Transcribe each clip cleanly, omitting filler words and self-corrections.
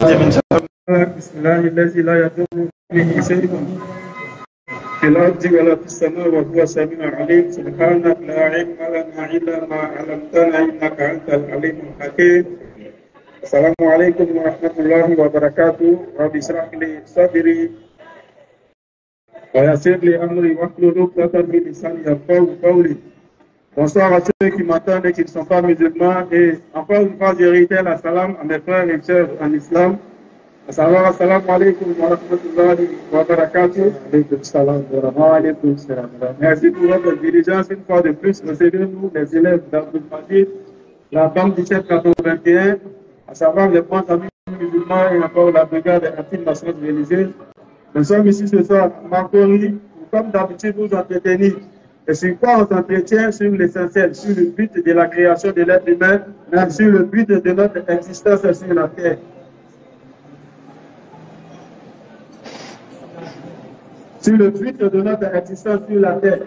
بسم الله الذي لا يضر به شيء في الأرض ولا في السماء وهو السميع العليم سبحانك لا علم لنا إلا ما علمتنا إنك أنت العليم الحكيم. السلام عليكم ورحمة الله وبركاته. رب اشرح لي صدري ويسر لي أمري واحلل عقدة من لساني يفقهوا قولي. Bonsoir à ceux qui m'entendent et qui ne sont pas musulmans. Et encore une fois, je réitère la salam à mes frères et sœurs en islam. Assalamu alaikum wa rahmatullahi wa barakatuh. Merci pour votre diligence une fois de plus. Recevez-nous, les élèves d'Abdul Majid, la banque 1781, à savoir les bons amis musulmans et encore la brigade anti-nationale religieuse. Nous sommes ici ce soir à Makori, comme d'habitude, vous entretenir. Et sur quoi on s'entretient? Sur l'essentiel, sur le but de la création de l'être humain, sur le but de notre existence sur la terre. Sur le but de notre existence sur la terre.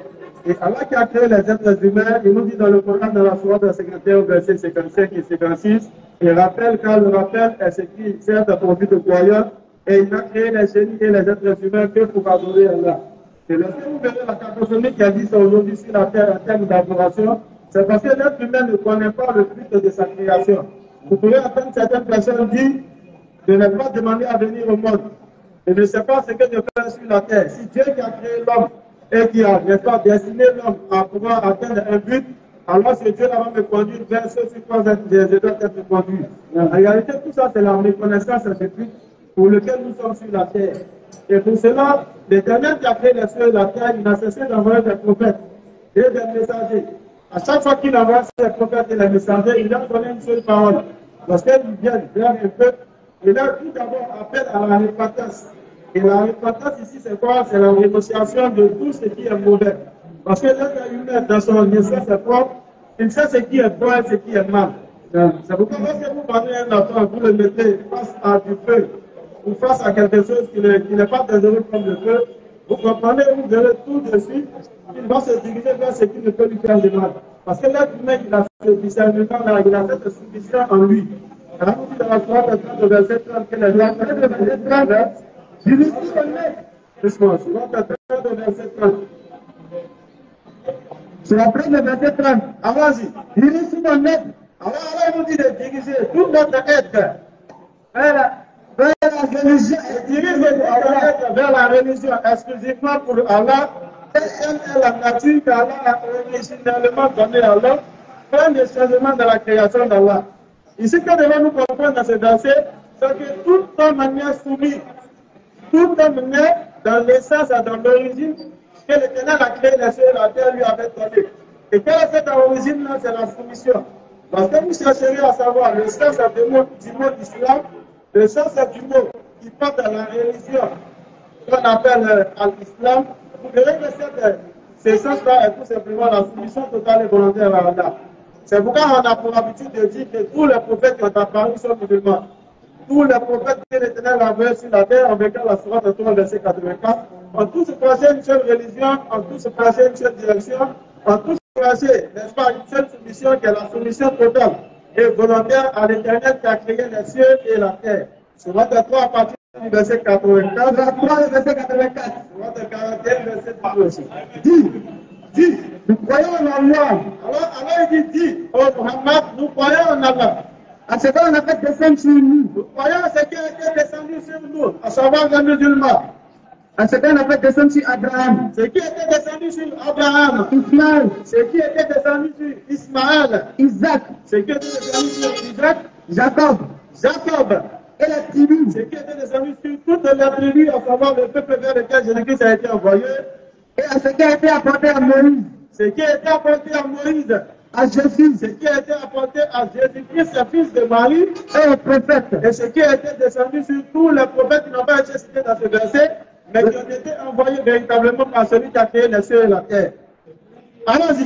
Et Allah qui a créé les êtres humains, il nous dit dans le Coran, dans la sourate 51, verset 55 et 56, il rappelle quand le rappel est ce qui sert à profit de croyants, et il a créé les génies et les êtres humains que pour adorer Allah. Et lorsque vous verrez la cacophonie qui existe aujourd'hui sur la terre en termes d'adoration, c'est parce que l'être humain ne connaît pas le but de sa création. Vous pourrez entendre certaines personnes dire de ne pas demander à venir au monde. Et ne sait pas ce que Dieu fait sur la terre. Si Dieu qui a créé l'homme et qui a destiné l'homme à pouvoir atteindre un but, alors ce Dieu va me conduire vers ce sur quoi je dois être conduit. En réalité, tout ça, c'est la reconnaissance de ce but pour lequel nous sommes sur la terre. Et pour cela, l'Éternel qui a créé les cieux et la terre, il n'a cessé d'envoyer des prophètes et des messagers. À chaque fois qu'il envoie ses prophètes et les messagers, il leur donne une seule parole. Lorsqu'ils viennent vers un peuple, il leur tout d'abord appelle à la repentance. Et la repentance ici, c'est quoi? C'est la rénonciation de tout ce qui est mauvais. Parce que l'être humain, dans son essence propre, il sait ce qui est bon et ce qui est mal. C'est pourquoi lorsque vous prenez un enfant, vous le mettez face à du feu, ou face à quelque chose qui n'est pas dangereux comme le feu, vous comprenez, vous verrez tout de suite, il va se diriger vers ce qui ne peut lui faire de mal. Parce que l'être humain, il a ce discernement-là, il a cette soumission en lui. Alors, vous dites dans la soirée, le verset 30, que les gens le verset 30, je lui suis donné. Doucement, souvent, le verset 30. C'est après le verset 30. Allons-y. Je lui suis donné. Alors, il nous dit de diriger toute notre être vers la religion, vers la religion exclusivement pour Allah, et la nature qu'Allah a originellement donnée à l'homme, plein de changements dans la création d'Allah. Ici, que devons-nous comprendre dans ce verset, c'est que tout homme est soumis, tout homme naît dans l'essence et dans l'origine que l'Éternel a créé les cieux et la terre lui avait donné. Et quelle est cette origine-là? C'est la soumission. Parce que vous chercherez à savoir le sens du mot islam, le sens du mot qui porte à la religion qu'on appelle l'islam, vous verrez que ce sens-là est tout simplement la soumission totale et volontaire à Allah. C'est pourquoi on a pour habitude de dire que tous les prophètes qui ont apparu sont musulmans. Tous les prophètes que l'Éternel a envoyés sur la terre, avec la sourate de verset 84, ont tous prêché une seule religion, ont tous prêché une seule direction, ont tous prêché, n'est-ce pas, une seule soumission qui est la soumission totale et volontaire à l'Éternel qui a créé les cieux et la terre. Sourate 3 à partir du verset 84, verset 84, sourate 41, verset 12 aussi. Dis, nous croyons en Allah. Alors il dit, oh Muhammad, nous croyons en Allah. À ce qu'on a fait descendre sur nous. Nous croyons à ce qui a été descendu sur nous, à savoir les musulmans. À ce qu'on a fait descendre sur Abraham. Ce qui était descendu sur Abraham. Ismaël. Ce qui était descendu sur Ismaël. Isaac. Ce qui était descendu sur Isaac. Jacob. Et la tribu. Ce qui était descendu sur toutes les tribus, à savoir le peuple vers lequel Jésus-Christ a été envoyé. Et à ce qui a été apporté à Moïse. Ce qui a été apporté à Moïse. À Jésus. Ce qui a été apporté à Jésus-Christ, fils de Marie. Et aux prophètes. Et ce qui a été descendu sur tous les prophètes qui n'ont pas été cités dans ce verset, mais qui ont été envoyés véritablement par celui qui a créé les cieux et la terre. Allons-y.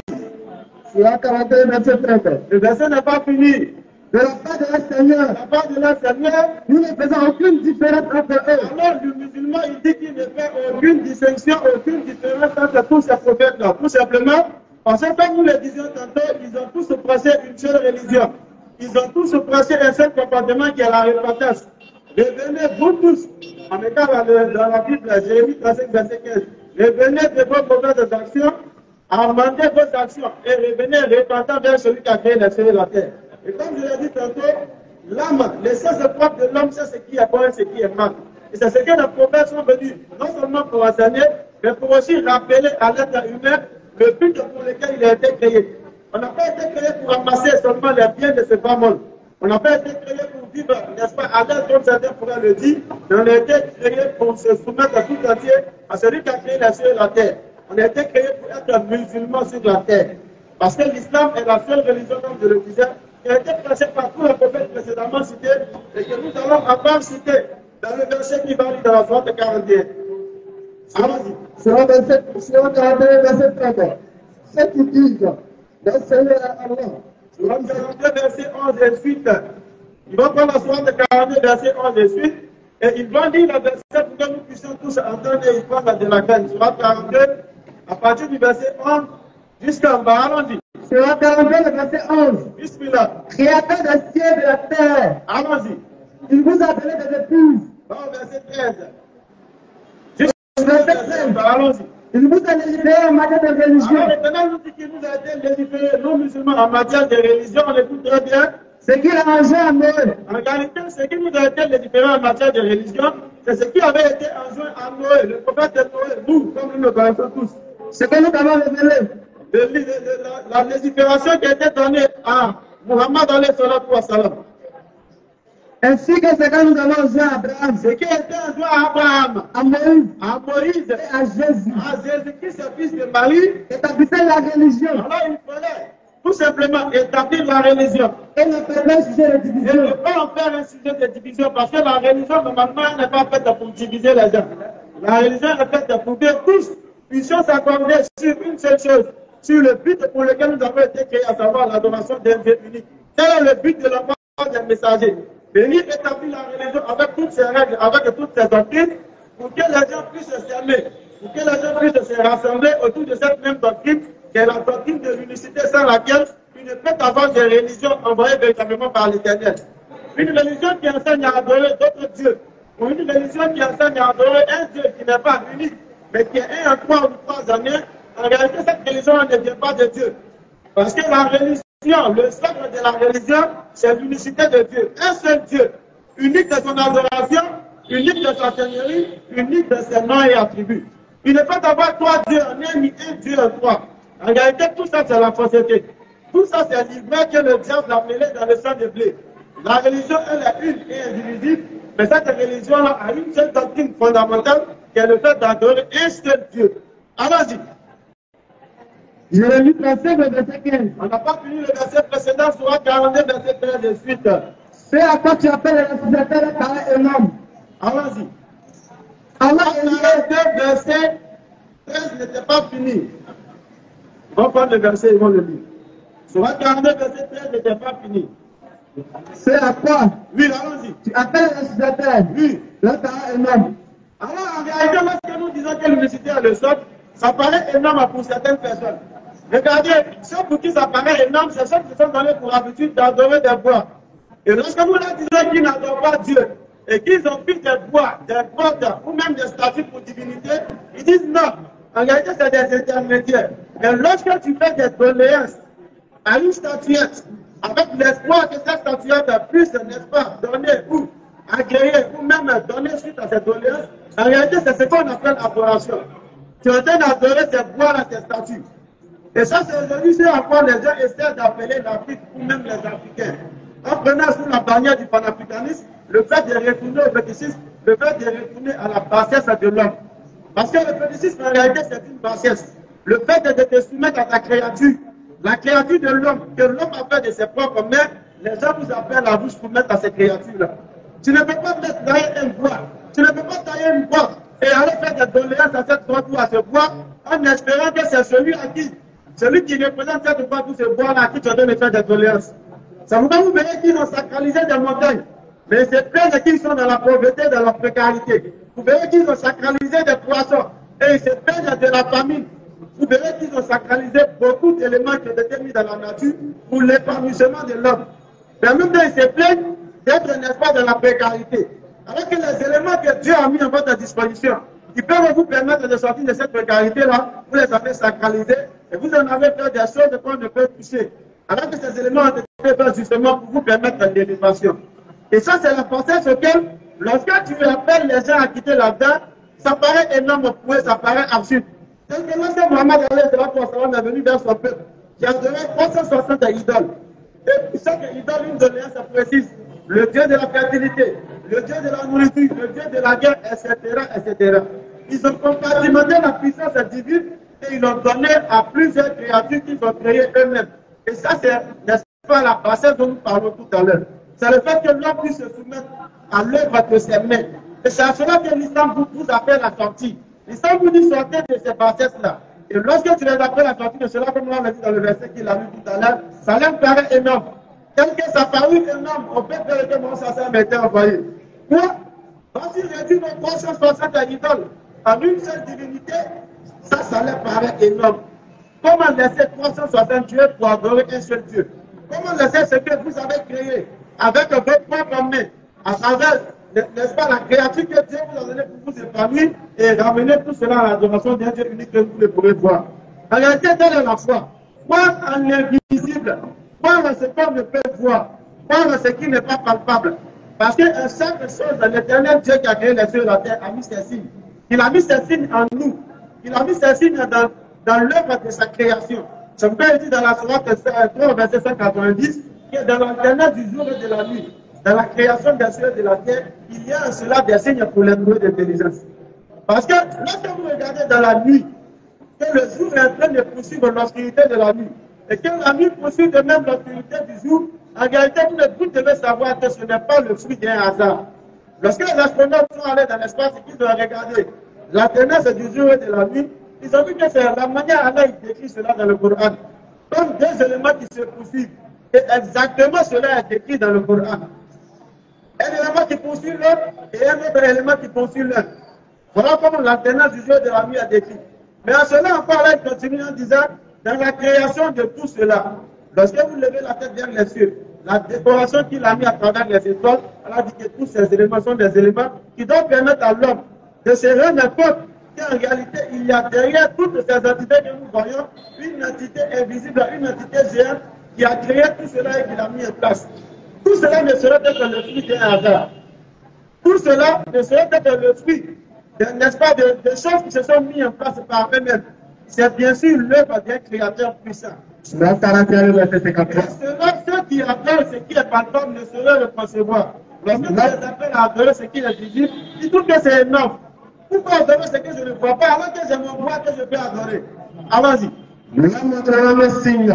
C'est la 41, verset 30. Le verset n'est pas fini. De la part de leur Seigneur, nous ne faisons aucune différence entre eux. Alors le musulman, il dit qu'il ne fait aucune distinction, aucune différence entre tous ces prophètes-là. Tout simplement, parce que comme nous le disions tantôt, ils ont tous prêché une seule religion. Ils ont tous prêché un seul comportement qui est la repentance. Revenez, vous tous, en étant dans la Bible, Jérémie 35, verset 15. Revenez de vos mauvaises actions, amendez vos actions et revenez repentant vers celui qui a créé les cieux et la terre. Et comme je l'ai dit tantôt, l'âme, l'essence propre de l'homme, c'est ce qui est bon et ce qui est mal. Et c'est ce que les prophètes sont venus, non seulement pour enseigner, mais pour aussi rappeler à l'être humain le but pour lequel il a été créé. On n'a pas été créé pour ramasser seulement les biens de ce bas monde. On n'a pas été créé pour vivre, n'est-ce pas, à l'aise comme certains pourraient le dire, mais on a été créé pour se soumettre à tout entier à celui qui a créé la cieux et la terre. On a été créé pour être musulmans sur la terre. Parce que l'islam est la seule religion, comme je le disais, qui a été prêchée par tous les prophètes précédemment cités et que nous allons encore citer dans le verset qui va lire dans la sourate 41. Allons-y. Sur le verset 41, verset 30. Ceux qui disent, le Seigneur Allah. Sourate 42, verset 11 et suite. Ils vont prendre la sourate 42, verset 11 et suite. Et ils vont dire le verset pour que nous puissions tous entendre et y prendre de la peine. Sourate 42, à partir du verset 11 jusqu'en bas. Allons-y. Sourate 42, le verset 11. Bismillah. Créateur des cieux et de la terre. Allons-y. Il vous a donné des épouses. Verset 13. Verset 13. Allons-y. Il vous a légiféré en matière de religion. Alors maintenant, nous dit qu'il nous a été légiféré, nous musulmans, en matière de religion, on écoute très bien. Ce qui a arrangé à Noé. En réalité, ce qui nous a été légiféré en matière de religion, c'est ce qui avait été enjoint à Noé, le prophète de Noé, nous, comme nous le connaissons tous. Ce que nous avons révélé. La légifération qui a été donnée à Muhammad alayhi salatu wa salam. Ainsi que ce que nous avons enjoint à Abraham. Ce qui a été enjoint à Abraham, à Moïse et à Jésus. À Jésus-Christ, fils de Marie, établissait la religion. Alors il fallait tout simplement établir la religion. Et ne pas faire un sujet de division. Et ne pas en faire un sujet de division, parce que la religion, normalement, n'est pas faite pour diviser les gens. La religion est faite pour que tous puissions s'accorder sur une seule chose, sur le but pour lequel nous avons été créés, à savoir l'adoration d'un Dieu unique. Tel est le but de l'envoi des messagers. Venir établir la religion avec toutes ses règles, avec toutes ses doctrines, pour que les gens puissent s'aimer, pour que les gens puissent se rassembler autour de cette même doctrine, qui est la doctrine de l'unicité sans laquelle il ne peut avoir de religion envoyée véritablement par l'Éternel. Une religion qui enseigne à adorer d'autres dieux, ou une religion qui enseigne à adorer un Dieu qui n'est pas unique, mais qui est un en trois ou trois années, en réalité cette religion ne vient pas de Dieu. Parce que la religion, le socle de la religion, c'est l'unicité de Dieu. Un seul Dieu, unique de son adoration, unique de sa seigneurie, unique de ses noms et attributs. Il ne peut avoir trois dieux en un, ni un Dieu en trois. En réalité, tout ça, c'est la fausseté. Tout ça, c'est l'ivraie que le diable a mêlé dans le sang de blé. La religion, elle est une et indivisible, mais cette religion-là a une seule doctrine fondamentale, qui est le fait d'adorer un seul Dieu. Allons-y. Jérémie 35, verset 15. On n'a pas fini le verset précédent, sur 42, verset 13 de suite. C'est à quoi tu appelles les récitateurs par un homme. Allons-y. Allah est le verset 13 n'était pas fini. On va prendre le verset, ils vont le lire. Sur 42, verset 13 n'était pas fini. C'est à quoi? Oui, allons-y. Tu appelles les récitateurs. Oui. Là, tu as un homme. Alors, en réalité, lorsque nous disons que l'unicité est le socle, ça paraît énorme pour certaines personnes. Regardez, ceux pour qui ça paraît énorme, c'est ceux qui sont donnés pour habitude d'adorer des bois. Et lorsque nous leur disons qu'ils n'adorent pas Dieu, et qu'ils ont pris des bois, des grottes, ou même des statues pour divinité, ils disent non. En réalité, c'est des intermédiaires. Mais lorsque tu fais des doléances à une statuette, avec l'espoir que cette statuette puisse, n'est-ce pas, donner ou agréer, ou même donner suite à cette doléance, en réalité, c'est ce qu'on appelle adoration. Tu es en train d'adorer ces bois-là, ces statues. Et ça, c'est aujourd'hui, c'est à quoi les gens essaient d'appeler l'Afrique, ou même les Africains. En prenant sous la bannière du panafricanisme, le fait de retourner au fétichisme, le fait de retourner à la bassesse de l'homme. Parce que le fétichisme, en réalité, c'est une bassesse. Le fait de te soumettre à ta créature, la créature de l'homme, que l'homme a fait de ses propres mains, les gens vous appellent à vous soumettre à ces créatures-là. Tu ne peux pas mettre tailler un bois, tu ne peux pas tailler une bois et aller faire des doléances à cette boîte ou à ce bois en espérant que c'est celui qui représente cette boîte ou ce bois-là à qui tu es en train de faire des doléances. Ça vous verrez qu'ils ont sacralisé des montagnes, mais c'est plein de qui sont dans la pauvreté, dans la précarité. Vous verrez qu'ils ont sacralisé des poissons et ils se plaignent de la famine. Vous verrez qu'ils ont sacralisé beaucoup d'éléments qui ont été mis dans la nature pour l'épanouissement de l'homme. Mais en même temps, ils se plaignent d'être, n'est-ce pas, dans la précarité. Alors que les éléments que Dieu a mis à votre disposition, qui peuvent vous permettre de sortir de cette précarité-là, vous les avez sacralisés et vous en avez fait des choses qu'on ne peut toucher. Alors que ces éléments ont été faits justement pour vous permettre l'élévation. Et ça, c'est la pensée sur laquelle, lorsque tu appelles les gens à quitter la terre, ça paraît énorme pour eux, ça paraît absurde. Donc, lorsque Mohamed est venu vers son peuple, qui a donné 360 idoles. Et chaque idole, une doléance précise. Le Dieu de la fertilité, le Dieu de la nourriture, le Dieu de la guerre, etc., etc. Ils ont compartimenté la puissance divine et ils l'ont donné à plusieurs créatures qu'ils ont créées eux-mêmes. Et ça, c'est, n'est-ce pas, la passage dont nous parlons tout à l'heure. C'est le fait que l'homme puisse se soumettre à l'œuvre de ses mains. Et c'est à cela que l'islam vous appelle à sortir. L'islam vous dit sortez de ces bassesses-là. Et lorsque tu les appelles à sortir de cela, comme on l'a dit dans le verset qu'il a lu tout à l'heure, ça leur paraît énorme. Tel que ça paraît énorme, on peut faire que mon sacerdoce m'était envoyé. Quoi? Quand il réduit nos 360 idoles en une seule divinité, ça leur paraît énorme. Comment laisser 360 dieux pour adorer un seul Dieu? Comment laisser ce que vous avez créé avec vos propres mains, à travers, n'est-ce pas, la créature que Dieu vous a donnée pour vous épanouir et ramener tout cela à l'adoration d'un Dieu unique que vous ne pouvez voir? En réalité, telle est la foi. Croire en l'invisible, croire en ce qu'on ne peut voir, croire en ce qui n'est pas palpable. Parce qu'un simple chose, l'éternel Dieu qui a créé les cieux et la terre a mis ses signes. Il a mis ses signes en nous. Il a mis ses signes dans l'œuvre de sa création. C'est pourquoi il dit dans la sourate 3, verset 190, que dans l'alternance du jour et de la nuit, dans la création des cieux et de la terre, il y a en cela des signes pour les nouveaux d'intelligence. Parce que lorsque vous regardez dans la nuit, que le jour est en train de poursuivre l'obscurité de la nuit, et que la nuit poursuit de même l'obscurité du jour, en réalité, vous devez savoir que ce n'est pas le fruit d'un hasard. Lorsque les astronautes sont allés dans l'espace et qu'ils ont regardé l'alternance du jour et de la nuit, ils ont vu que c'est la manière Allah décrit cela dans le Coran. Comme deux éléments qui se poursuivent. Et exactement cela est décrit dans le Coran. Un élément qui poursuit l'autre et un autre élément qui poursuit l'autre. Voilà comment l'alternance du jour et de la nuit est décrit. Mais en cela encore, là, il continue en disant, dans la création de tout cela, lorsque vous levez la tête vers les cieux, la décoration qu'il a mis à travers les étoiles, elle a dit que tous ces éléments sont des éléments qui doivent permettre à l'homme de se rendre compte qu'en réalité, il y a derrière toutes ces entités que nous voyons, une entité invisible, une entité géante qui a créé tout cela et qui l'a mis en place. Tout cela ne serait être le fruit d'un hasard. Tout cela ne serait être le fruit, n'est-ce pas, de choses qui se sont mises en place par eux-mêmes. C'est bien sûr l'œuvre d'un créateur puissant. Ceux qui adorent ce qui est palpable ne sauraient le concevoir. Lorsque tu les appelles à adorer ce qui est visible, ils trouvent que c'est énorme. Pourquoi adorer ce que je ne vois pas alors que je me vois que je peux adorer? Allons-y. Alors les signes,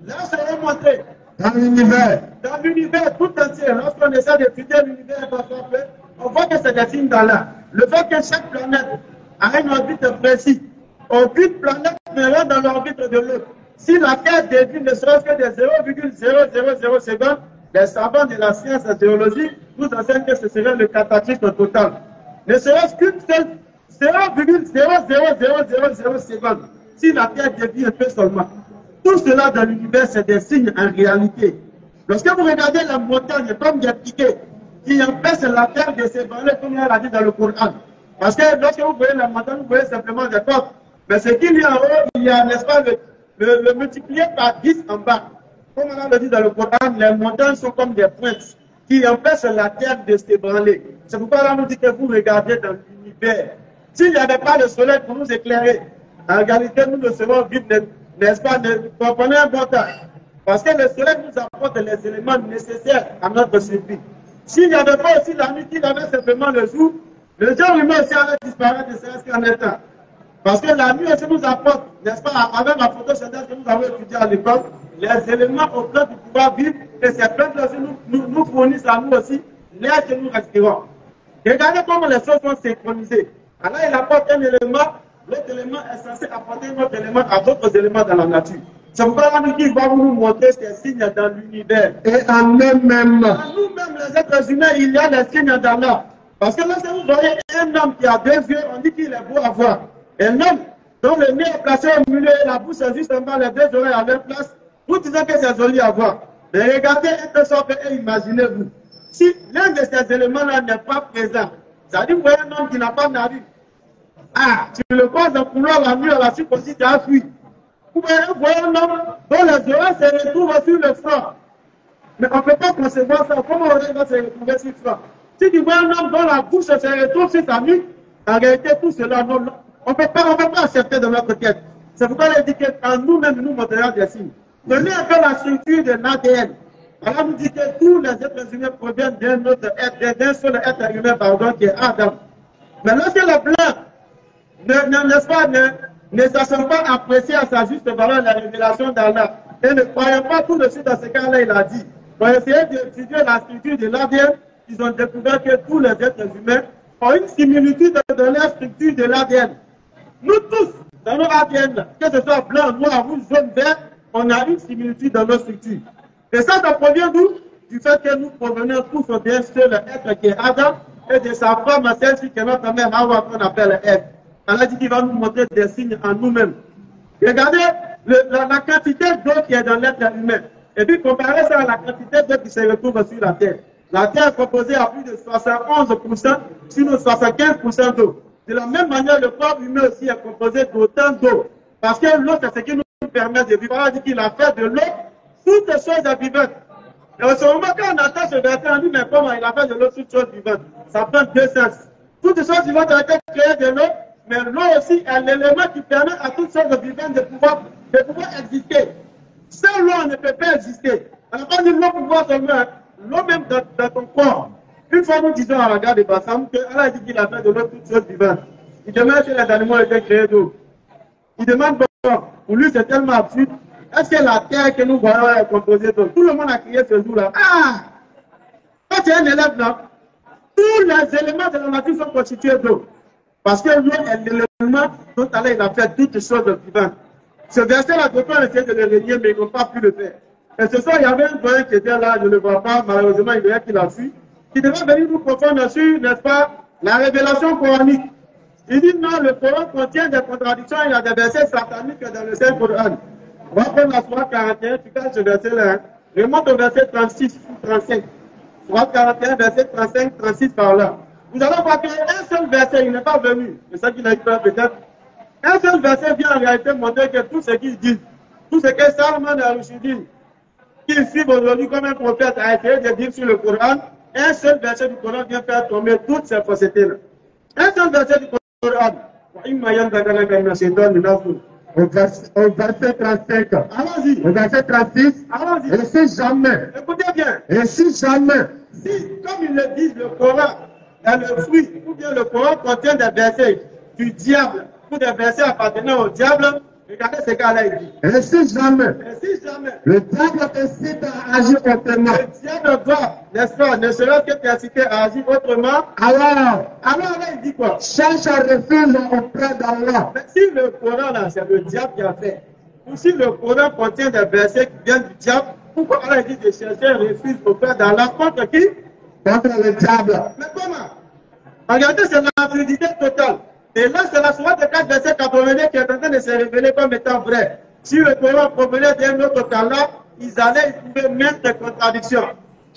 là seront montrés. Dans l'univers. Dans l'univers tout entier. Lorsqu'on essaie d'étudier l'univers, on voit que c'est des signes d'Allah. Le fait que chaque planète a une orbite précise. Aucune planète ne rentre dans l'orbite de l'autre. Si la Terre dévie ne serait-ce que de 0,000 secondes, les savants de la science et géologie nous enseignent que ce serait le cataclysme total. Ne serait-ce qu'une seule 0,000 secondes, si la Terre dévie un peu seulement. Tout cela dans l'univers, c'est des signes en réalité. Lorsque vous regardez la montagne comme des piquets qui empêchent la Terre de s'ébranler, comme on l'a dit dans le Coran. Parce que lorsque vous voyez la montagne, vous voyez simplement des portes. Mais ce qu'il y a en haut, il y a, n'est-ce pas, le multiplié par 10 en bas. Comme on l'a dit dans le Coran, les montagnes sont comme des pointes qui empêchent la terre de s'ébranler. C'est pourquoi là, on dit que vous regardez dans l'univers. S'il n'y avait pas le soleil pour nous éclairer, en réalité, nous ne serons vivre, n'est-ce pas, comprenez un bon temps. Parce que le soleil nous apporte les éléments nécessaires à notre survie. S'il n'y avait pas aussi la nuit, qu'il avait simplement le jour, le genre humain aussi allait disparaître de ce qu'en étant. Parce que la nuit aussi nous apporte, n'est-ce pas, avec la photosynthèse que nous avons étudiée à l'époque, les éléments aux plantes pour pouvoir vivre, et ces plantes aussi nous fournissent à nous aussi l'air que nous respirons. Regardez comment les choses sont synchronisées. Alors il apporte un élément, l'autre élément est censé apporter un autre élément à d'autres éléments dans la nature. C'est pourquoi là nous va nous montrer ces signes dans l'univers. Et en nous-mêmes. En nous-mêmes, les êtres humains, il y a des signes d'Allah. Parce que lorsque vous voyez un homme qui a deux yeux, on dit qu'il est beau à voir. Un homme dont le nez est placé au milieu et la bouche est juste en bas, les deux oreilles à leur place, vous disez que c'est joli à voir. Mais regardez un peu ça et imaginez-vous. Si l'un de ces éléments-là n'est pas présent, ça dit, vous voyez un homme qui n'a pas nari. Ah, tu le croises en couloir la nuit, à la suite aussi, tu as fui. Vous voyez un homme dont les oreilles se retrouvent sur le front. Mais on ne peut pas concevoir ça. Comment on va se retrouver sur le front? Si tu vois un homme dont la bouche se retrouve sur sa nuque, en réalité, tout cela, non, on ne peut pas accepter de notre tête. C'est pourquoi il dit qu'en nous-mêmes, nous montrons des signes. Prenez un peu la structure de l'ADN. Alors, nous dit que tous les êtres humains proviennent d'un seul être humain, pardon, qui est Adam. Mais lorsque le blanc, n'est-ce pas, ne s'assure pas apprécier à sa juste valeur la révélation d'Allah, et ne croyant pas tout de suite à ce qu'Allah il a dit, pour essayer d'étudier la structure de l'ADN, ils ont découvert que tous les êtres humains ont une similitude dans la structure de l'ADN. Nous tous, dans nos ADN, que ce soit blanc, noir, rouge, jaune, vert, on a une similitude dans nos structures. Et ça provient d'où? Du fait que nous provenons tous d'un seul être qui est Adam et de sa femme, celle-ci qui est notre mère Hawa, qu'on appelle Ève. Allah dit qu'il va nous montrer des signes en nous-mêmes. Regardez la quantité d'eau qui est dans l'être humain. Et puis comparez ça à la quantité d'eau qui se retrouve sur la terre. La terre est composée à plus de 71%, sinon 75% d'eau. De la même manière, le corps humain aussi est composé d'autant d'eau. Parce que l'eau, c'est ce qui nous permet de vivre. Allah dit qu'il a fait de l'eau toutes les choses vivantes. Et au moment quand on entend ce verset, on dit, mais comment il a fait de l'eau toutes choses vivantes? Ça prend deux sens. Toutes les choses vivantes ont été créées de l'eau, mais l'eau aussi est l'élément qui permet à toutes choses vivantes de pouvoir exister. Seule l'eau ne peut pas exister. On n'a pas dit l'eau pouvoir seulement, l'eau même dans ton corps. Une fois nous disons à la gare de Bassam que Allah dit qu'il a fait de l'eau toutes choses vivantes. Il demande si les animaux étaient créés d'eau. Il demande bon, pour lui c'est tellement absurde. Est-ce que la terre que nous voyons est composée d'eau? Tout le monde a crié ce jour-là. Ah! Quand tu es un élève là, tous les éléments de la nature sont constitués d'eau. Parce que l'eau est l'élément dont Allah il a fait toutes les choses vivantes. Ce verset-là, d'autres ont essayé de le renier, mais ils n'ont pas pu le faire. Et ce soir, il y avait un doyen qui était là, je ne le vois pas, malheureusement, il est qu'il a fui, qui devait venir nous confondre sur, n'est-ce pas, la révélation coranique. Il dit non, le Coran contient des contradictions, il y a des versets sataniques dans le Saint-Coran. On va prendre la sourate 41, tu casses ce verset-là. Remonte au verset 36 ou 35. Sourate 41, verset 35, 36 par là. Vous allez voir qu'un seul verset, il n'est pas venu. C'est ça qu'il a eu peur peut-être. Un seul verset vient en réalité montrer que tout ce qu'ils disent, tout ce que Salman al-Rushdi, qui suit aujourd'hui comme un prophète, a essayé de dire sur le Coran, un seul verset du Coran vient faire tomber toutes ces faussetés-là. Un seul verset du Coran. Au verset 35. Allons-y. Au verset 36. Allons-y. Et si jamais. Écoutez bien. Et si jamais. Si, comme ils le disent, le Coran est le fruit, ou bien le Coran contient des versets du diable, ou des versets appartenant au diable, regardez ce qu'Allah dit. Et si jamais. Et si jamais. Le diable t'incite à agir autrement. Le diable va, n'est-ce pas, ne serait-ce que t'inciter à agir autrement. Alors Allah il dit quoi? Cherche un refuge auprès d'Allah. Mais si le Coran là, c'est le diable qui a fait, ou si le Coran contient des versets qui viennent du diable, pourquoi Allah dit de chercher un refuge auprès d'Allah contre qui? Contre le diable. Mais comment? Regardez, c'est l'absurdité totale. Et là, c'est la sourate 4, verset 82 qui est en train de se révéler comme étant vrai. Si le Coran provenait d'un autre Allah, ils allaient y trouver même des contradictions.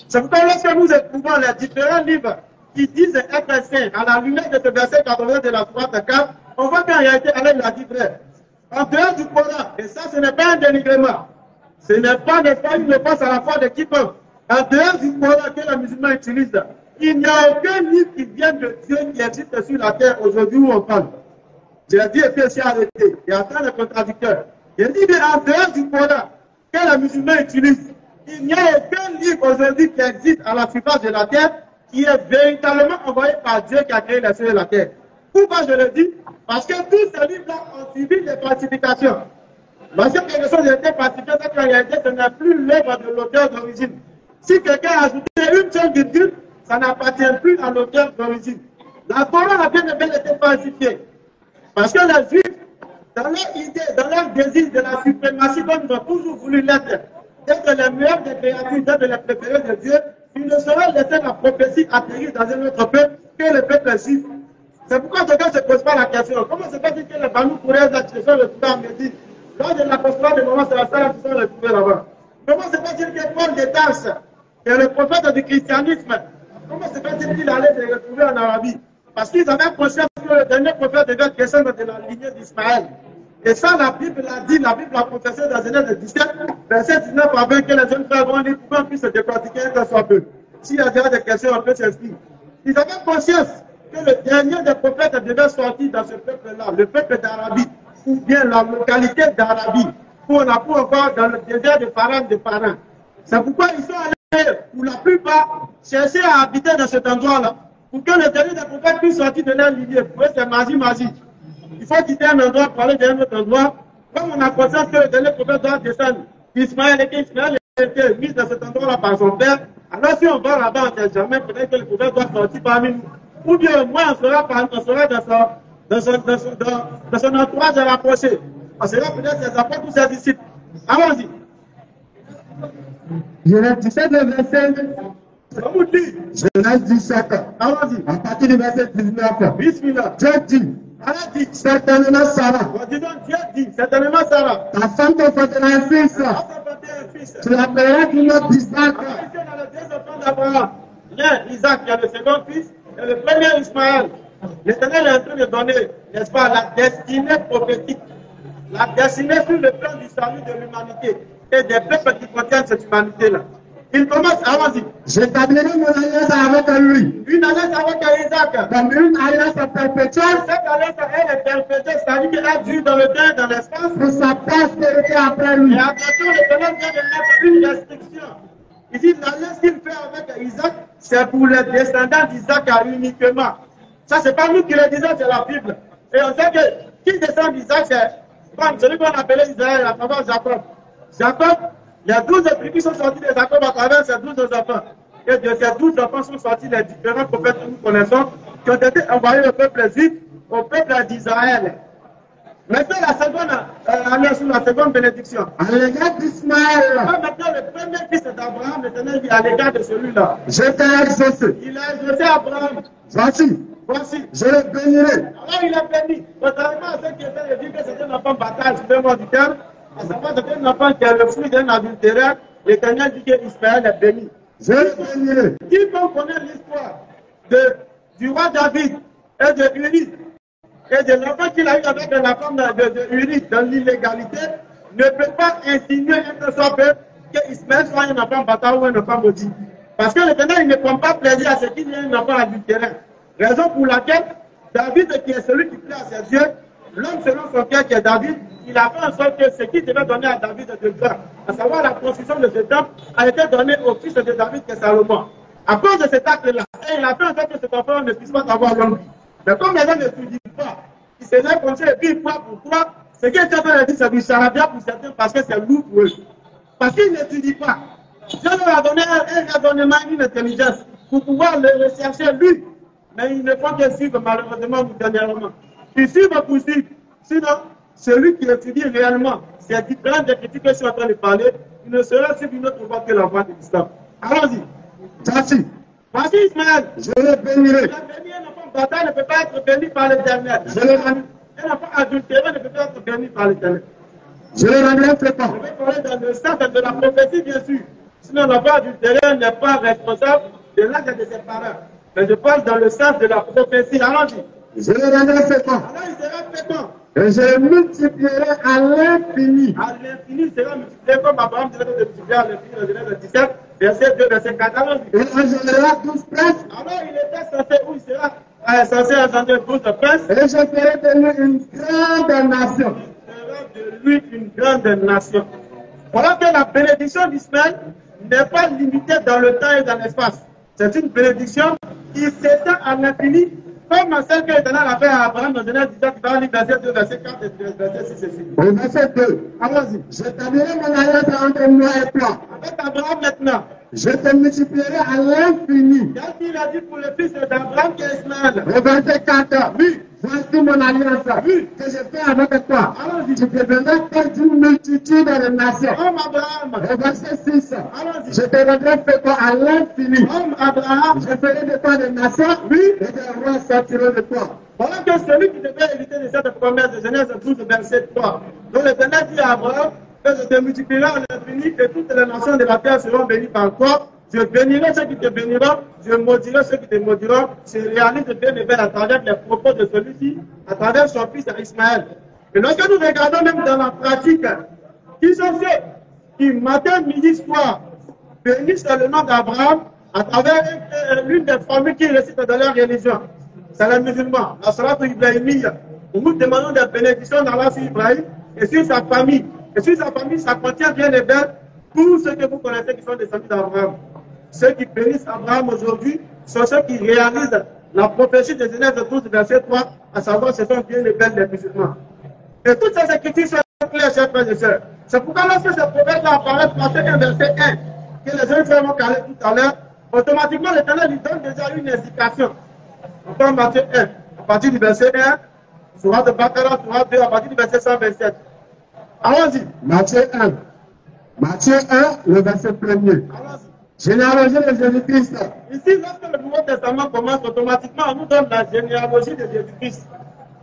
C'est pourquoi lorsque nous éprouvons les différents livres qui disent être saints, à la lumière de ce verset 80 de la sourate 4, on voit qu'en réalité, Allah l'a dit vrai. En dehors du Coran, et ça, ce n'est pas un dénigrement. Ce n'est pas, n'est-ce pas, une réponse à la foi de quiconque. En dehors du Coran que les musulmans utilisent, il n'y a aucun livre qui vienne de Dieu qui existe sur la terre aujourd'hui où on parle. Je l'ai dit et puis aussi arrêté. Il y a tant de contradicteurs. Il dit bien en dehors du Coran que les musulmans utilisent, il n'y a aucun livre aujourd'hui qui existe à la surface de la terre qui est véritablement envoyé par Dieu qui a créé les cieux et la terre. Pourquoi je le dis? Parce que tous ces livres-là ont subi des falsifications. Parce que quelque chose a été falsifié, c'est qu'en réalité, ce n'est plus l'œuvre de l'auteur d'origine. Si quelqu'un a ajouté une seule virgule, ça n'appartient plus à l'auteur d'origine. La Torah a bien été falsifiée. Parce que les Juifs, dans leur idée, dans leur désir de la suprématie dont ils ont toujours voulu l'être, d'être les meilleurs des créatures, d'être les préférés de Dieu, ils ne sauraient laisser la prophétie atterrir dans un autre peuple que le peuple juif. C'est pourquoi quelqu'un ne se pose pas la question. Comment se fait-il que les Banu Kourez se sont retrouvés en Médine? Lors de l'apostolat de Mohammed, c'est la salle qui se sont retrouvés là-bas. Comment se fait-il que Paul de Tarse, qui est le prophète du christianisme, Comment se fait-il qu'il allait se retrouver en Arabie? Parce qu'ils avaient conscience que le dernier prophète devait descendre de la lignée d'Ismaël. Et ça, la Bible l'a dit, la Bible l'a confessé dans Genèse 17, verset 19 à 20, que les jeunes frères vont dire pour qu'on puisse se décortiquer un soit peu. S'il y a déjà des questions, on peut s'inscrire. Ils avaient conscience que le dernier des prophètes devait sortir dans ce peuple-là, le peuple d'Arabie, ou bien la localité d'Arabie, où on a pu encore dans le désert de Paran. C'est pourquoi ils sont allés, pour la plupart, chercher à habiter dans cet endroit-là, pour que le dernier des prophètes puisse sortir de leur lignée. Pour eux, c'est Mazi. Il faut quitter un endroit pour aller dans un autre endroit. Comme on a conscience que le dernier prophète doit descendre d'Ismaël et qu'Ismaël a été mis dans cet endroit-là par son père, alors si on va là-bas, on ne sait jamais, peut-être que le prophète doit sortir parmi nous. Ou bien au moins on sera dans son entourage à rapprocher. On sera peut-être ses apôtres ou ses disciples. Allons-y. Genèse 17, le verset. Genèse 17. Allons-y. À partir du verset 19. Bismillah. Dieu dit. Allah dit. Certainement Sarah. Dis donc, Dieu dit. Certainement Sarah. Ta femme te fera un fils. Tu l'appelleras du nom d'Isaac. Ici, on a les deux enfants d'Abraham. L'un, Isaac, qui est le second fils, et le premier, Ismaël. L'Éternel est en train de donner, n'est-ce pas, la destinée prophétique. La destinée sur le plan du salut de l'humanité et des peuples qui contiennent cette humanité-là. Il commence, allons-y. J'établirai mon alliance avec lui. Une alliance avec Isaac. Comme une alliance perpétuelle. Cette alliance, elle est perpétuelle, c'est-à-dire qu'elle dure dans le temps et dans l'espace. Pour sa postérité après lui. Et attention, l'Éternel vient de mettre une restriction. Il dit l'alliance qu'il fait avec Isaac, c'est pour les descendants d'Isaac uniquement. Ça, c'est pas nous qui le disons, c'est la Bible. Et on sait que qui descend d'Isaac, c'est comme celui qu'on appelait Israël à travers Jacob. Jacob, il y a 12 tribus qui sont sortis de Jacob à travers ces 12 enfants. Et de ces 12 enfants sont sortis les différents prophètes que nous connaissons, qui ont été envoyés au peuple juif, au peuple d'Israël. Maintenant, la seconde alliance, la seconde bénédiction. À l'égard d'Ismaël. Maintenant, le premier fils d'Abraham, l'Éternel dit à l'égard de celui-là. Je t'ai exaucé. Il a exaucé Abraham. Voici. Je le bénirai. Alors il est béni. Contrairement à ceux qui essaient de dire que c'est un enfant bataille, c'est un mot du terme, à savoir que c'est un enfant qui est le fruit d'un adultère, l'Éternel dit qu'Israël est béni. Je le bénirai. Quiconque connaît l'histoire du roi David et de Uri, et de l'enfant qu'il a eu avec la femme de Uri dans l'illégalité, ne peut pas insinuer un soit peu que Ismaël soit un enfant bâtard ou un enfant maudit. Parce que l'Éternel il ne prend pas plaisir à ce qu'il y ait un enfant adultérin. Raison pour laquelle David, qui est celui qui plaît à ses yeux, l'homme selon son cœur qui est David, il a fait en sorte que ce qui devait donner à David de grâce, à savoir la construction de ce temple, a été donné au fils de David qui est Salomon. À cause de cet acte-là, il a fait en sorte que cet enfant ne puisse pas avoir longue vie. Mais comme les gens ne s'étudient pas, ils se lèvent comme ça et puis ils croient pourquoi, ce qui est en train de dire, c'est du charabia pour certains parce que c'est lourd pour eux. Parce qu'ils n'étudient pas. Dieu leur a donné un raisonnement, une intelligence pour pouvoir le rechercher lui. Mais ils ne font que suivre malheureusement ou dernièrement. Ils suivent pour suivre. Sinon, celui qui étudie réellement, c'est différent des critiques que je suis en train de parler, il ne sera suivre une autre voie que la voie de l'islam. Allons-y. Voici Ismaël. Je le bénirai. Un enfant bâtard ne peut pas être béni par l'Éternel. Un enfant adultéré ne peut pas être béni par l'Éternel. Je le rendrai fréquent. Je vais parler dans le sens de la prophétie, bien sûr. Sinon, l'enfant adultéré n'est pas responsable de l'acte de ses parents. Mais je parle dans le sens de la prophétie. Allons-y. Je le rendrai fréquent. Alors il sera fécond. Et je le multiplierai à l'infini. À l'infini, il sera multiplié comme Abraham devait être multiplié à l'infini dans Genèse 17, verset 2, verset 4. Allons-y. Il engendrera 12 princes. Alors il était censé, où il sera censé engendrer 12 princes. Et je ferai de lui une grande nation. Il fera de lui une grande nation. Voilà que la bénédiction d'Ismaël n'est pas limitée dans le temps et dans l'espace. C'est une bénédiction qui s'étend à l'infini, comme celle que l'Éternel a fait à Abraham dans Genèse 17, qui va lire verset 2, verset 4 et verset 6 et 6. Au verset 2. Allons-y. J'établirai mon alliance entre moi et toi. Avec Abraham maintenant. Je te multiplierai à l'infini. Quand il a dit pour le fils d'Abraham qui est Ismaël. Au verset 4. Oui. Voici mon alliance que je fais avec toi. Allons-y. Tu deviendras comme une multitude de nations. Homme Abraham. Au verset 6. Allons-y. Je te rendrai fécond à l'infini. Homme Abraham. Je ferai de toi des nations. Oui. Et des rois sortiront de toi. Voilà que celui qui devait hériter de cette promesse de Genèse 12, verset 3. Donc l'Éternel dit à Abraham que je te multiplierai à l'infini et toutes les nations de la terre seront bénies par toi. Je bénirai ceux qui te béniront, je maudirai ceux qui te maudiront. Se réalise bien et bien à travers les propos de celui-ci, à travers son fils Ismaël. Et lorsque nous regardons même dans la pratique, qui sont ceux qui, matin, midi, soir, bénissent le nom d'Abraham à travers l'une des formules qu'ils récitent dans leur religion. C'est les musulmans, la salat ibrahimiyya. Nous demandons des bénédictions d'Allah sur Ibrahim et sur sa famille. Et sur sa famille, ça contient bien et bien tous ceux que vous connaissez qui sont descendus d'Abraham. Ceux qui bénissent Abraham aujourd'hui sont ceux qui réalisent la prophétie de Genèse 12, verset 3, à savoir ce sont bien et bien les musulmans. Et toutes ces écritures sont claires, chers frères et sœurs. C'est pourquoi lorsque ce prophète-là apparaît, Matthieu 1, verset 1, que les jeunes frères m'ont calé tout à l'heure, automatiquement l'Éternel lui donne déjà une indication. Encore Matthieu 1, à partir du verset 1, Surah de Baqarah, Surah 2, à partir du verset 127. Allons-y. Matthieu 1. Matthieu 1, le verset 1er. Allons-y. Généalogie de Jésus-Christ. Ici, lorsque le Nouveau Testament commence, automatiquement, on nous donne la généalogie de Jésus-Christ.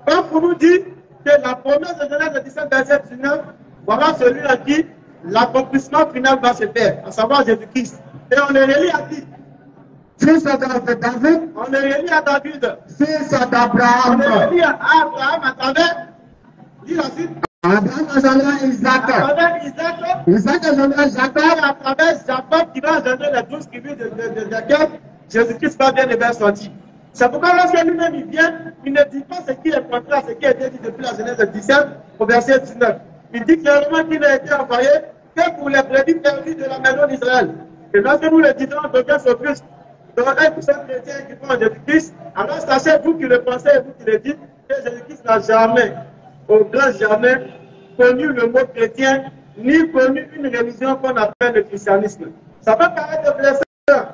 Quand on nous dit que la promesse de Genèse 17, verset 19, voilà celui à qui l'accomplissement final va se faire, à savoir Jésus-Christ. Et on est relie à qui? Fils de David. On est relie à David. Fils On est d'Abraham. relie à Abraham à travers, dis la suite, Abraham engendra à Isaac. travers Isaac, Isaac engendra et Jacob. à travers Jacob qui va engendrer les 12 tribus de laquelle Jésus-Christ va bien et bien sortir. C'est pourquoi lorsque lui-même il vient, il ne dit pas ce qui est contraire à ce qui a été dit depuis la Genèse 17 au verset 19. Il dit clairement qu'il n'a été envoyé que pour les brebis perdues de la maison d'Israël. Et lorsque nous le disons, d'aucuns sont plus dans 1% chrétiens qui croient en Jésus-Christ, alors sachez, vous qui le pensez et vous qui le dites, que Jésus-Christ n'a jamais, au grand jamais, connu le mot chrétien, ni connu une religion qu'on appelle le christianisme. Ça peut paraître blessant,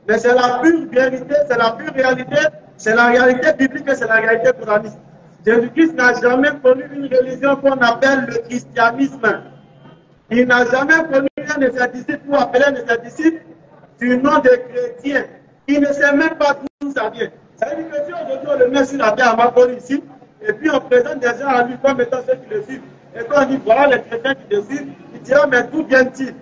mais c'est la pure vérité, c'est la pure réalité, c'est la réalité biblique et c'est la réalité coranique. Jésus-Christ n'a jamais connu une religion qu'on appelle le christianisme. Il n'a jamais connu un de ses disciples ou appelé un de ses disciples du nom de chrétien. Il ne sait même pas d'où ça vient. Ça veut dire que si aujourd'hui on le met sur la terre à Macron ici, et puis on présente des gens à lui comme étant ceux qui le suivent, et quand on dit voilà les chrétiens qui le suivent, il dira mais d'où vient-il?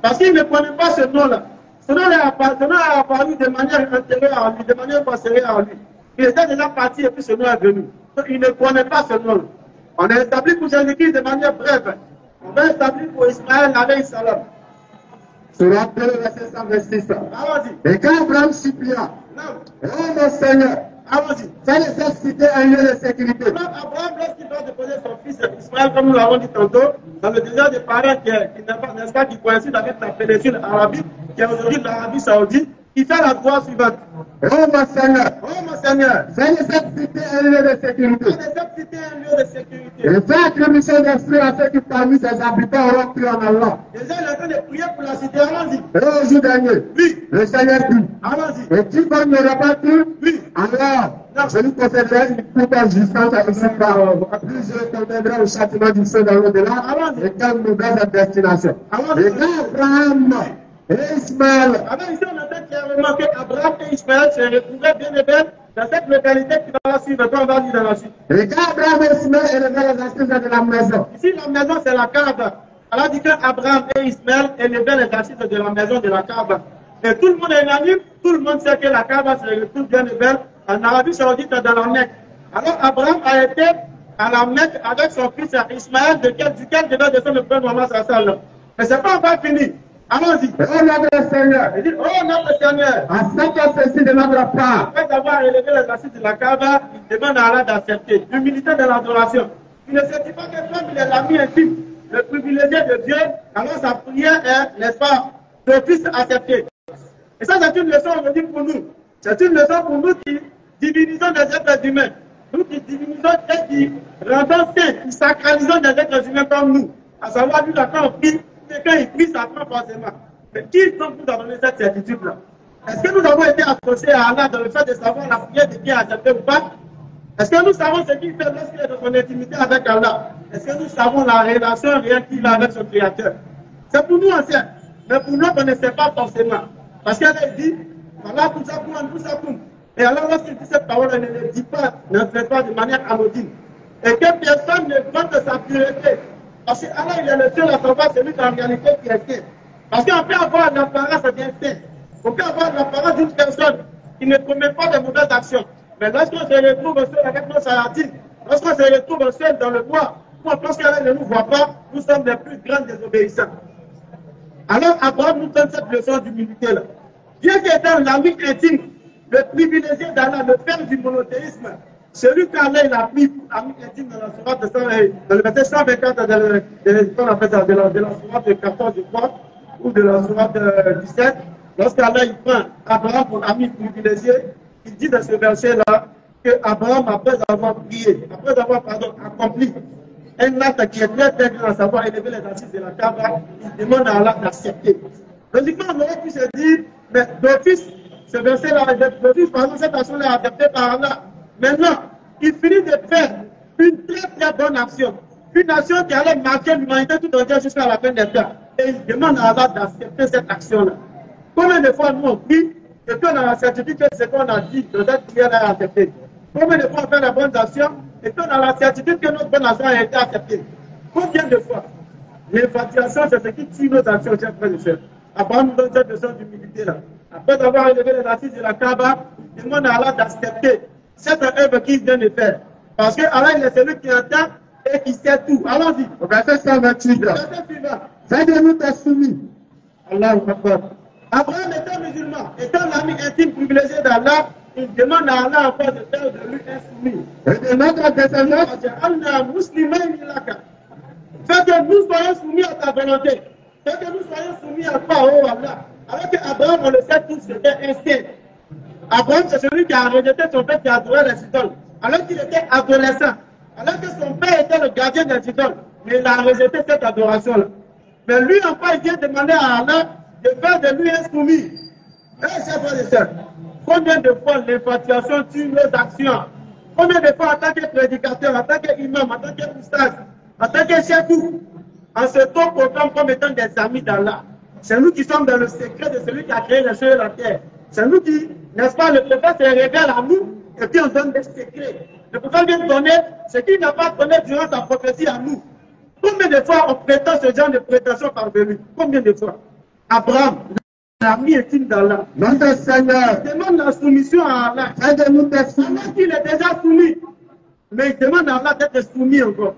Parce qu'il ne connaît pas ce nom-là. Ce nom a apparu de manière intérieure à lui, de manière postérieure à lui. Il était déjà parti et puis ce nom est venu. Donc il ne connaît pas ce nom-là. On a établi pour Jésus-Christ de manière brève. On va établir pour Ismaël alayhi salam. Surah 2, verset 126. Allons-y. Et quand Abraham supplia, Non. oh mon Seigneur, Allons-y. ça nécessité un lieu de sécurité. Abraham, lorsqu'il va déposer son fils Ismaël, comme nous l'avons dit tantôt, dans le désert des parents qui coïncide avec la péninsule arabique, qui est aujourd'hui l'Arabie Saoudite, il fait la voie suivante. Oh mon Seigneur, Oh mon Seigneur, ça nécessité un lieu de sécurité. il nécessité un lieu de sécurité. Et fais attribution d'esprit à ceux qui parmi ses habitants auront cru en Allah. Déjà, il est en train de prier pour la cité. Allons-y. Et au jour dernier, Oui. le Seigneur dit, Allons-y. et quiconque n'aura pas cru, Oui. alors je lui concéderai une courte existence à ici-bas. Puis je le condamnerai au châtiment du feu dans l'au-delà et quelle mauvaise destination. Et quand Abraham et Ismaël, Alors ici, on entend clairement qu'Abraham et Ismaël se retrouvaient bien et bien dans cette localité qui va suivre. On va lire dans la suite. et quand Abraham et Ismaël élevaient les assises de la maison, Ici, la maison, c'est la Kaaba. Alors, dit qu'Abraham et Ismaël élevaient les assises de la maison de la Kaaba. Et tout le monde est unanime, tout le monde sait que la Kaaba se retrouve bien et bien en Arabie Saoudite, dans la Mecque. Alors, Abraham a été à la Mecque avec son fils Ismaël, duquel devait descendre le prophète Mohammed sallallahu alayhi wa sallam. Mais ce n'est pas encore fini. Allons-y. oh notre Seigneur, Il dit, oh notre Seigneur, à cette ceci de notre part, après avoir élevé les assises de la Kaaba, il demande à Allah d'accepter. L'humilité de l'adoration. Il ne se dit pas que comme il est l'ami intime, le privilégié de Dieu, alors sa prière est, n'est-ce pas, d'office acceptée. Et ça, c'est une leçon aujourd'hui pour nous. C'est une leçon pour nous qui divinisons des êtres humains. Nous qui divinisons et qui rendons saints, qui sacralisons des êtres humains comme nous. À savoir, lui, là, quand on prie, quelqu'un il prie, ça prend forcément. Mais qui donc nous a donné cette certitude-là? Est-ce que nous avons été associés à Allah dans le fait de savoir la prière de qui est acceptée ou pas? Est-ce que nous savons ce qu'il fait lorsqu'il est dans son intimité avec Allah? Est-ce que nous savons la relation réelle qu'il a avec son Créateur? C'est pour nous anciens, mais pour nous, on ne sait pas forcément. Parce qu'elle dit, Allah tout ça pour. Et alors, lorsqu'il dit cette parole, elle ne le dit pas, ne le fait pas de manière anodine. Et que personne ne vante sa pureté. Parce que Allah, il est le seul à savoir celui en réalité qui est saint. Parce qu'on peut avoir l'apparence bien saint. On peut avoir l'apparence d'une personne qui ne commet pas de mauvaises actions. Mais lorsqu'on se retrouve seul avec nos salatiques, lorsqu'on se retrouve seul dans le bois, ou on pense qu'elle ne nous voit pas, nous sommes les plus grands désobéissants. Alors Abraham nous donne cette leçon d'humilité-là. Dieu qui est l'ami intime, le privilégié d'Allah, le père du monothéisme, celui qu'Allah a pris ami intime dans la sourate de dans le verset 124 de la sourate de 14, je crois, ou de la sourate 17, lorsqu'Allah il prend Abraham pour ami privilégié, il dit dans ce verset-là que Abraham, après avoir prié, après avoir accompli un acte qui est très très grand, à savoir élever les assises de la Kaaba, il demande à Allah d'accepter. Logiquement, on aurait pu se dire, mais d'office, ce verset-là, d'office, par exemple, cette action-là est acceptée par Allah. Maintenant, il finit de faire une très très bonne action. Une action qui allait marquer l'humanité tout entière jusqu'à la fin des temps. Et il demande à Allah d'accepter cette action-là. Combien de fois nous on prie et qu'on a la certitude que ce qu'on a dit de cette prière-là est accepté? Combien de fois on fait la bonne action et qu'on a la certitude que notre bonne action a été acceptée? Combien de fois? L'infatuation, c'est ce qui tue nos actions, chers frères et sœurs. Abraham nous donne cette leçon d'humilité-là. Après avoir élevé les assises de la Kaaba, il demande à Allah d'accepter cette œuvre qu'il vient de faire. Parce que Allah, il est celui qui entend et qui sait tout. Allons-y. Au verset 128. Verset suivant. Faites-nous tes soumis. Allahu Akbar. Abraham étant musulman, étant l'ami intime privilégié d'Allah, il demande à Allah encore de faire de lui un soumis. Et de notre descendance, fais que nous soyons soumis à ta volonté. Fais que nous soyons soumis à toi, oh Allah. Alors qu'Abraham, on le sait tous, c'était instinct. Abraham, c'est celui qui a rejeté son père qui adorait les idoles. Alors qu'il était adolescent. Alors que son père était le gardien des idoles. Mais il a rejeté cette adoration-là. Mais lui, encore, il vient demander à Allah de faire de lui un soumis. Chers frères et sœurs, combien de fois l'infatuation tue nos actions? Combien de fois, en tant que prédicateur, en tant qu'imam, en tant qu'oustaz, en tant que chefou, on se proclame comme étant des amis d'Allah. C'est nous qui sommes dans le secret de celui qui a créé les cieux et la terre. C'est nous qui, n'est-ce pas, le prophète se révèle à nous et puis on donne des secrets. Le prophète vient donner ce qu'il n'a pas donné durant sa prophétie à nous. Combien de fois on prétend ce genre de prétention parvenue? Combien de fois? Abraham, l'ami intime d'Allah, notre Seigneur, il demande la soumission à Allah. faites-nous tes soumis. Alors qu'il est déjà soumis, mais il demande à Allah d'être soumis encore.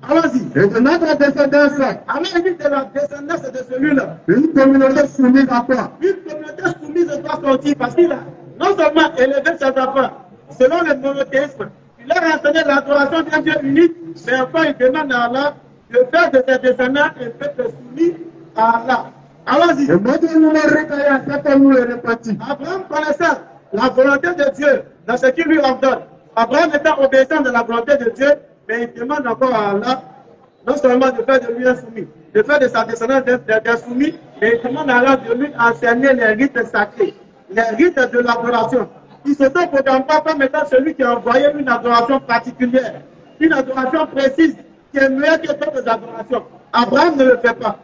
Allons-y. Et de notre descendance, Allah dit de la descendance de celui-là. une communauté soumise à toi. Une communauté soumise doit sortir parce qu'il a non seulement élevé ses enfants selon le monothéisme, il leur a enseigné l'adoration d'un Dieu unique, mais encore il demande à Allah de faire de ses descendants un peuple soumis à Allah. Allons-y. Et montrez-nous le recueil, faites-nous le repentir. Abraham connaissant la volonté de Dieu dans ce qu'il lui ordonne. Abraham étant obéissant de la volonté de Dieu, mais il demande encore à Allah non seulement de faire de lui un soumis, de faire de sa descendance des soumis, mais il demande à Allah de lui enseigner les rites sacrés, les rites de l'adoration. Il ne se proclame pas comme étant celui qui a envoyé une adoration particulière, une adoration précise, qui est meilleure que d'autres adorations. Abraham ne le fait pas.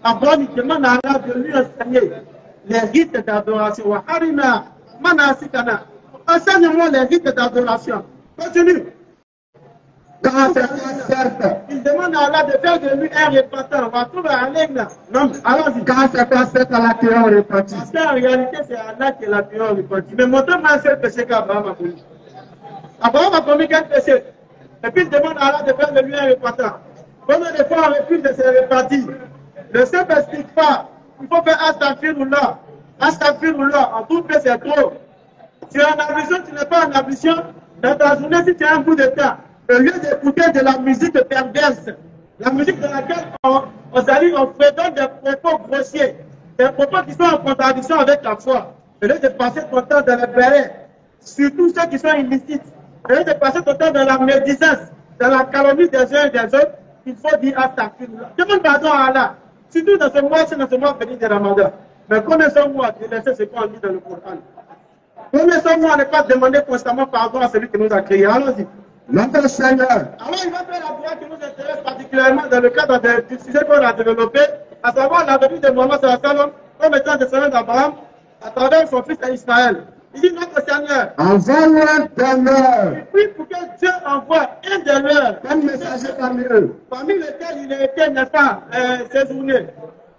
Abraham, il demande à Allah de lui enseigner les rites d'adoration. Enseigne-moi les rites d'adoration. Continue. Quand c'est certes, Il demande à Allah de faire de lui un repentant. On va trouver un aigle. Non, allons-y. quand c'est pas certes à la qui ont repenti. Parce qu'en réalité, c'est Allah qui est la prière repentie. Mais montre-moi un seul péché qu'Abraham a commis. Abraham a commis quel péché? Et puis il demande à Allah de faire de lui un repentant. Combien de fois on refuse de se repentir? Le simple explique pas. Il faut faire astaghfirullah. Astaghfirullah. En tout cas, c'est trop. Tu es en ablution, tu n'es pas en ablution. Dans ta journée, si tu as un bout de temps, au lieu d'écouter de la musique perverse, la musique dans laquelle on fredonne des propos grossiers, des propos qui sont en contradiction avec la foi, au lieu de passer ton temps dans le béret, surtout ceux qui sont illicites, au lieu de passer ton temps dans la médisance, dans la calomnie des uns et des autres, il faut dire astaghfirullah. Demande pardon à Allah, surtout dans ce mois-ci, dans ce mois béni de Ramadan. Mais combien sommes-nous à laisser ce qu'on lit dans le Coran? Combien sommes-nous à ne pas demander constamment pardon à celui qui nous a créés? Allons-y. Notre Seigneur, Alors il va faire la prière qui nous intéresse particulièrement dans le cadre du sujet qu'on a développé, à savoir la venue de Mohammed sallallahu alayhi wa sallam comme étant descendant d'Abraham à travers son fils à Israël. Il dit notre Seigneur, envoie-nous un témoin, il prie pour que Dieu envoie un de leurs, un messager parmi eux. parmi lesquels il a été, n'est-ce pas, séjourné,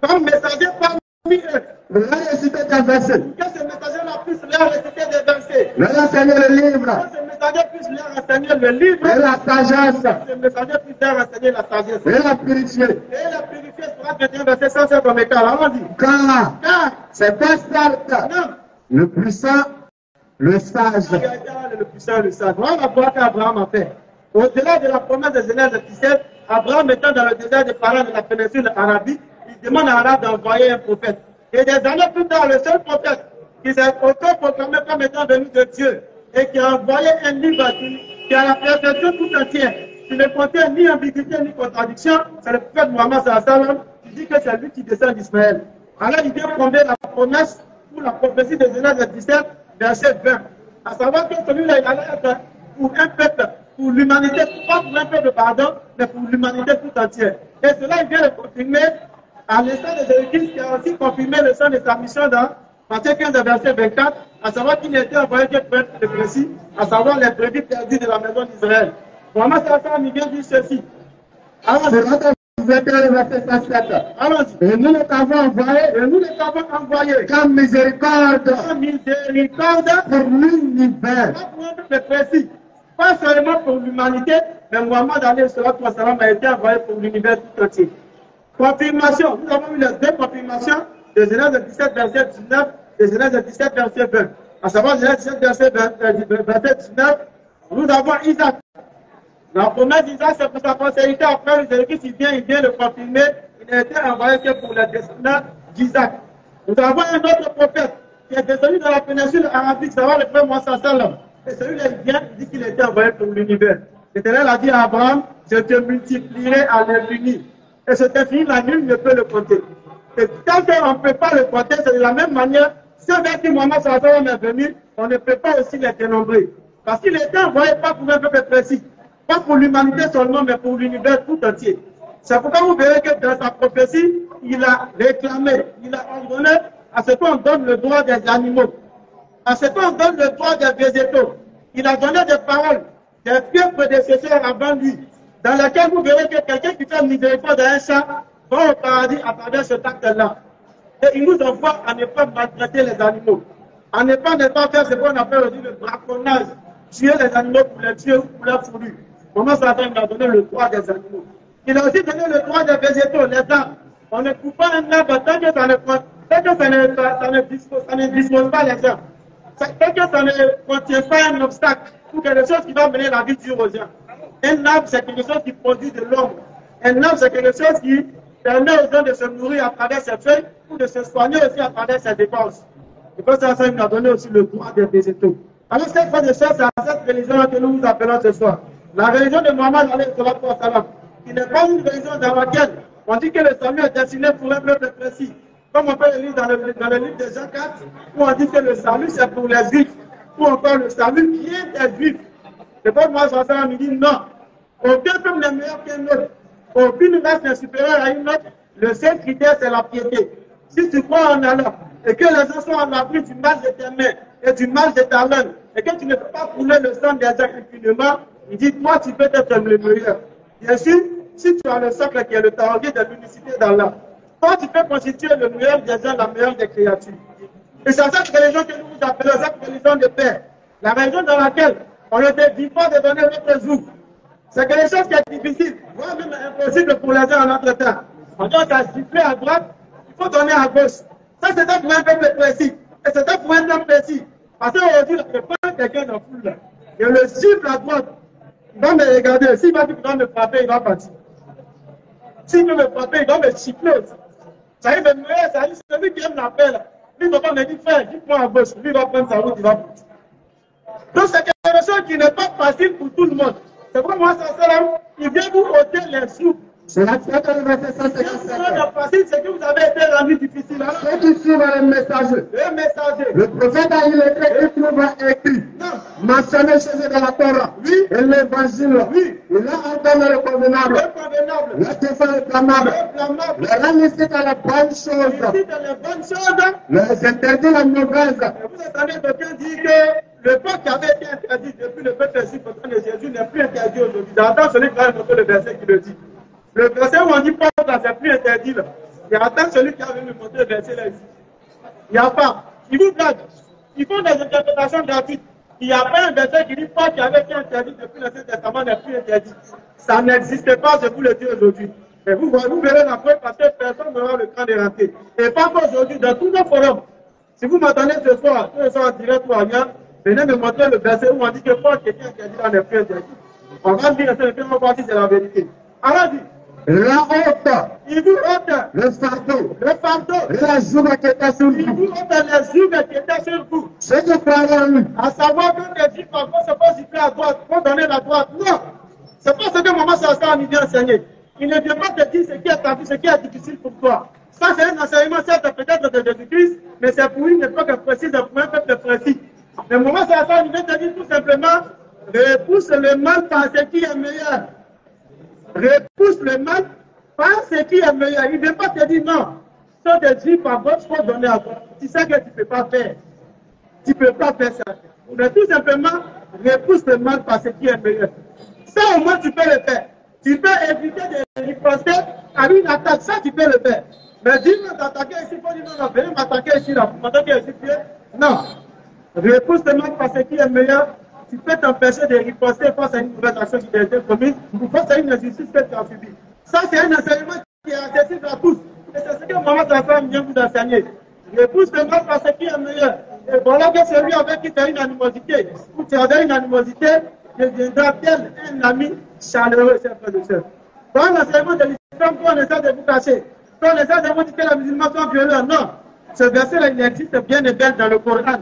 comme messager parmi Il a récité des versets. Que ce messager-là puisse leur réciter des versets. Il a enseigné le livre. Que ce messager puisse leur enseigner le livre. Et la sagesse. Que ce messager puisse leur enseigner la sagesse. Et la purifier. Et la purifier sera chrétien verset 107 comme écart. Allons-y. Car c'est pas certes Non. le puissant, le sage. Le puissant, le sage. Voilà la voie qu'Abraham a fait. Au-delà de la promesse de Genèse 17, Abraham étant dans le désert des parents de la péninsule arabique, il demande à Allah d'envoyer un prophète. Et des années plus tard, le seul prophète qui s'est auto-proclamé comme étant venu de Dieu et qui a envoyé un livre qui a la perfection tout entière, qui ne contient ni ambiguïté ni contradiction, c'est le prophète Mohammed sallallahu alayhi wa sallam qui dit que c'est lui qui descend d'Ismaël. Alors il vient fonder la promesse ou la prophétie de Genèse 17, verset 20. À savoir que celui-là, il allait être pour un peuple, pour l'humanité, pas pour un peuple, pardon, mais pour l'humanité tout entière. Et cela, il vient le confirmer à l'instant de Jésus-Christ, qui a aussi confirmé le sens de sa mission dans Matthieu 15, verset 24, à savoir qu'il était envoyé que pour être précis, à savoir les brebis perdues de la maison d'Israël. Mohammed sallallahu alayhi wa sallam, il vient dire ceci. Et nous les avons envoyés comme miséricorde pour l'univers. Pas pour un peuple précis, pas seulement pour l'humanité, mais Mohammed alayhi wa sallam a été envoyé pour l'univers tout entier. Confirmation, nous avons eu les deux confirmations de Genèse 17, verset 19 et Genèse 17, verset 20. À savoir, Genèse 17, verset 19, nous avons Isaac. La promesse d'Isaac, c'est pour sa postérité. Après, Jésus-Christ, il vient le confirmer. Il a été envoyé que pour les descendants d'Isaac. Nous avons un autre prophète qui est descendu dans la péninsule arabique, ça va le frère Moussa Salam. Et celui-là, il vient, il dit qu'il a été envoyé pour l'univers. L'Éternel a dit à Abraham, je te multiplierai à l'infini. Et cet infini, la nul ne peut le compter. Et quand on ne peut pas le compter, c'est de la même manière, ceux vers qui Mohammed sallam est venu, on ne peut pas aussi les dénombrer. Parce qu'il était envoyé pas pour un peuple précis, pas pour l'humanité seulement, mais pour l'univers tout entier. C'est pourquoi vous verrez que dans sa prophétie, il a réclamé, il a ordonné à ce qu'on donne le droit des animaux, à ce qu'on donne le droit des végétaux. Il a donné des paroles, des vieux prédécesseurs avant lui, dans lesquels vous verrez que quelqu'un qui fait miséricorde à un chat va au paradis à travers ce acte-là. Et il nous envoie à ne pas maltraiter les animaux, à ne pas faire ce qu'on appelle aujourd'hui le braconnage, tuer les animaux pour les tuer ou pour leur fourrure. Comment ça va, il a donné le droit des animaux. Il a aussi donné le droit des végétaux, les arbres. On ne coupe pas un arbre tant que ça ne dispose pas les arbres. Tant que ça ne contient pas un obstacle ou quelque chose qui va mener la vie dure aux gens. Un arbre, c'est quelque chose qui produit de l'ombre. Un arbre, c'est quelque chose qui permet aux gens de se nourrir à travers ses feuilles ou de se soigner aussi à travers ses dépenses. Et pour ça, il nous a donné aussi le droit des végétaux. Alors, cette fois de choses, c'est à cette religion que nous nous appelons ce soir. La religion de Mohammed, qui n'est pas une religion dans laquelle on dit que le salut est destiné pour un peuple précis. Comme on peut le lire dans le livre de Jean 4, où on dit que le salut c'est pour les juifs, ou encore le salut qui est des juifs. Et pour moi, ça me dit non. Aucun peuple n'est meilleur qu'un autre. Aucune race n'est supérieure à une autre. Le seul critère, c'est la piété. Si tu crois en Allah et que les gens sont en abri du mal de tes mains et du mal de ta langue, et que tu ne peux pas couler le sang des gens impunément, il dit, toi, tu peux être le meilleur. Bien sûr, si tu as le socle qui est le target de l'unicité d'Allah, toi, tu peux constituer le meilleur des gens, la meilleure des créatures. Et c'est cette religion que nous vous appelons, cette religion de paix. La religion dans laquelle on ne te dit pas de donner notre jour. C'est quelque chose qui est difficile, voire même impossible pour les gens en notre temps. On doit gifler à droite, il faut donner à gauche. Ça, c'était pour un peuple précis. Et c'était pour un homme précis. Parce qu'aujourd'hui, je ne peux pas quelqu'un dans la foule. Et le gifle à droite, il va me regarder. S'il va dire qu'il va me frapper, il va partir. S'il veut me frapper, il va me chifler aussi. Ça y est, ça y est, celui qui aime la paix, là. Lui, il va pas me dire, frère, dis-moi à gauche. Lui, il va prendre sa route, il va partir. Donc, c'est quelque chose qui n'est pas facile pour tout le monde. C'est pour moi, il vient vous ôter les sous. C'est la suite de verset 157. Facile, c'est que vous avez été rendu difficile. Ceux qui suivent le messager. Le messager. Le prophète a écrit, mentionné chez eux dans la Torah. Oui. Et l'évangile. Oui. Il a ordonné le convenable. Le convenable. Le défunt le blâmable. Le réussite à la bonne chose. Les interdits la mauvaise. Vous entendez quelqu'un dire que le peuple qui avait été interdit depuis le peuple ainsi au temps de Jésus n'est plus interdit aujourd'hui. J'entends celui qui a montré le verset qui le dit. Le verset où on dit pas là, c'est plus interdit là. Et attends celui qui a venu me montrer le verset là ici. Il n'y a pas. Ils vous blaguent. Ils font des interprétations gratuites. Il n'y a pas un verset qui dit pas qu'il y avait été interdit depuis l'Ancien Testament n'est plus interdit. Ça n'existe pas, je vous le dis aujourd'hui. Et vous verrez la preuve parce que personne n'aura le temps de rentrer. Et pas qu'aujourd'hui, dans tous nos forums. Si vous m'attendez ce soir en direct ou ailleurs, venez me montrer le verset où on dit que Paul qui était interdit dans les plus interdit. On va dire que c'est voir si c'est la vérité. Alors dit, la honte, il vous ôte le fardeau, la joug qui était sur il vous. vous ôte les jougs qui étaient sur vous. Ceux qui croient en lui, À savoir que les juifs, parfois, c'est pas gifler à droite, pour donner la droite. Non! C'est pas ce que maman Sassan vient enseigner. Il ne vient pas te dire ce qui est tabu, ce qui est difficile pour toi. Ça, c'est un enseignement, certes, peut-être de Jésus-Christ, mais c'est pour une époque précise, pour un peuple précis. Mais maman Sassan vient te dire tout simplement, repousse le mal par ce qui est meilleur. Repousse le mal par ce qui est meilleur. Il ne vient pas te dire non. Ça, des juifs, par votre faut donner à toi. Tu sais que tu ne peux pas faire. Tu ne peux pas faire ça. Mais tout simplement, repousse le mal par ce qui est meilleur. Ça, au moins, tu peux le faire. Tu peux éviter de riposter à une attaque. Ça, tu peux le faire. Mais dis-moi d'attaquer ici, il faut dire non, venez m'attaquer ici, là. Vous m'attaquez ici, pied. Non. Repousse le mal par ce qui est meilleur. Tu peux t'empêcher de riposter face à une nouvelle action qui t'a été commise ou face à une injustice que tu as subie. Ça, c'est un enseignement qui est accessible à tous. Et c'est ce que maman Sassan vient vous enseigner. Repousse le mal par ce qui est meilleur. Et voilà que celui avec qui tu as une animosité, ou tu as une animosité, deviendra tel un ami chaleureux, chers frères et sœurs. Dans l'enseignement de l'islam, on essaie de vous cacher. On essaie de vous dire que les musulmans sont violents. Non. Ce verset-là, il existe bien et bien dans le Coran.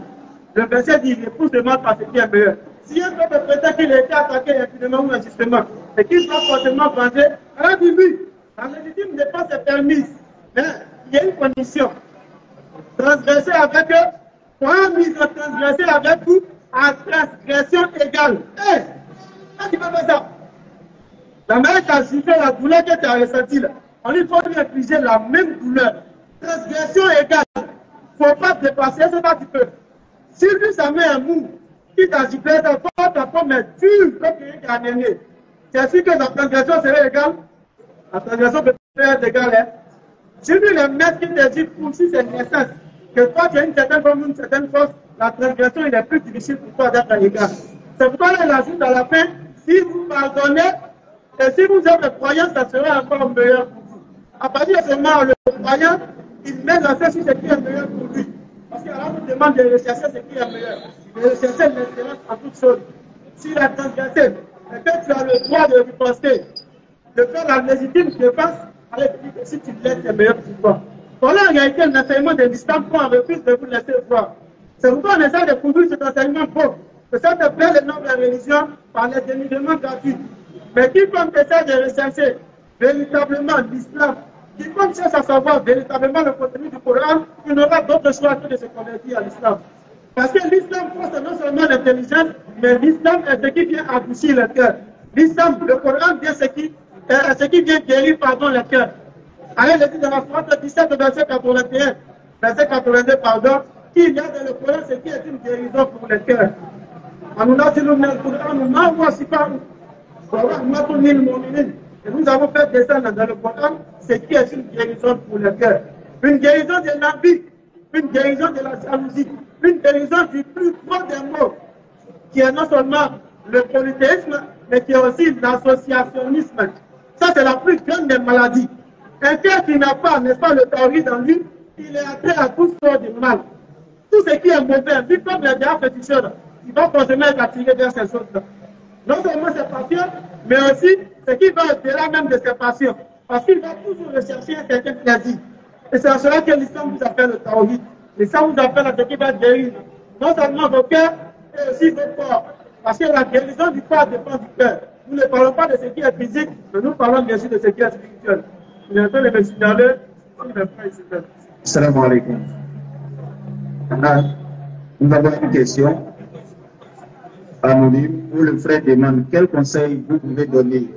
Le verset dit, repousse le mal par ce qui est meilleur. Si un peuple prétend qu'il a été attaqué impunément ou injustement, et qu'il soit forcément vengé, alors dis-lui, la légitime défense est permise. Mais il y a une condition. Transgresser avec eux, quand mise à transgresser avec vous, à transgression égale. Hé, tu peux faire ça. La mère qui a souffert la douleur que tu as ressentie, on lui faut lui infliger la même douleur. Transgression égale. Il ne faut pas te dépasser, c'est pas tu peux. Si lui, sa mère est mou, qui t'a souffert, ça toi, ta pomme est dure comme quelqu'un qui a anémé. C'est sûr que la transgression serait égale. La transgression peut être égale. Hein? Si lui, le maître qui te dit, pour si c'est nécessaire, que toi, tu as une certaine forme, une certaine force, la transgression, il est plus difficile pour toi d'être à l'égal. C'est pourquoi il ajoute à la fin, si vous pardonnez, et si vous êtes croyant, ça sera encore meilleur pour vous. À partir de ce moment, le croyant, il met l'accent sur ce qui est meilleur pour lui. Parce qu'alors, on vous demande de rechercher ce qui est meilleur. De rechercher l'excellence en toutes choses. Si la transgression, et que tu as le droit de riposter, de faire la légitime défense, allez, si tu laisses, c'est meilleur pour toi. Voilà en réalité l'enseignement de l'islam qu'on refuse de vous laisser voir. C'est pourquoi on essaie de couvrir cet enseignement pauvre. Que ça te plaît le nom de la religion par les dénigrements gratuits. Mais quiconque essaie de rechercher véritablement l'islam, quiconque cherche à savoir véritablement le contenu du Coran, il n'aura d'autre choix que de se convertir à l'islam. Parce que l'islam force non seulement l'intelligence, mais l'islam est ce qui vient adoucir le cœur. L'islam, le Coran vient ce qui vient guérir le cœur. Allez, le dit dans la sourate 17, verset 81, verset 82, pardon, qu'il y a dans le Coran ce qui est une guérison pour le cœur. Et nous avons fait descendre dans le Coran ce qui est une guérison pour le cœur. Une guérison de l'envie, une guérison de la jalousie, une guérison du plus grand des mots, qui est non seulement le polythéisme, mais qui est aussi l'associationnisme. Ça, c'est la plus grande des maladies. Un cœur qui n'a pas, n'est-ce pas, le tawhid dans lui, il est attrait à tout sorte de mal. Tout ce qui est mauvais, vu comme les diables féticheurs, il va forcément être attiré vers ces choses-là. Non seulement ses passions, mais aussi ce qui va au-delà même de ses passions. Parce qu'il va toujours rechercher un certain plaisir. Et c'est à cela que l'islam vous appelle le tawhid. L'islam vous appelle à ce qui va guérir non seulement vos cœurs, mais aussi vos corps. Parce que la guérison du corps dépend du cœur. Nous ne parlons pas de ce qui est physique, mais nous parlons bien sûr de ce qui est spirituel. Bientôt les messieurs d'aller, si le frère ici. Salam alaikum. Nous avons une question anonyme où le frère demande quel conseil vous pouvez donner.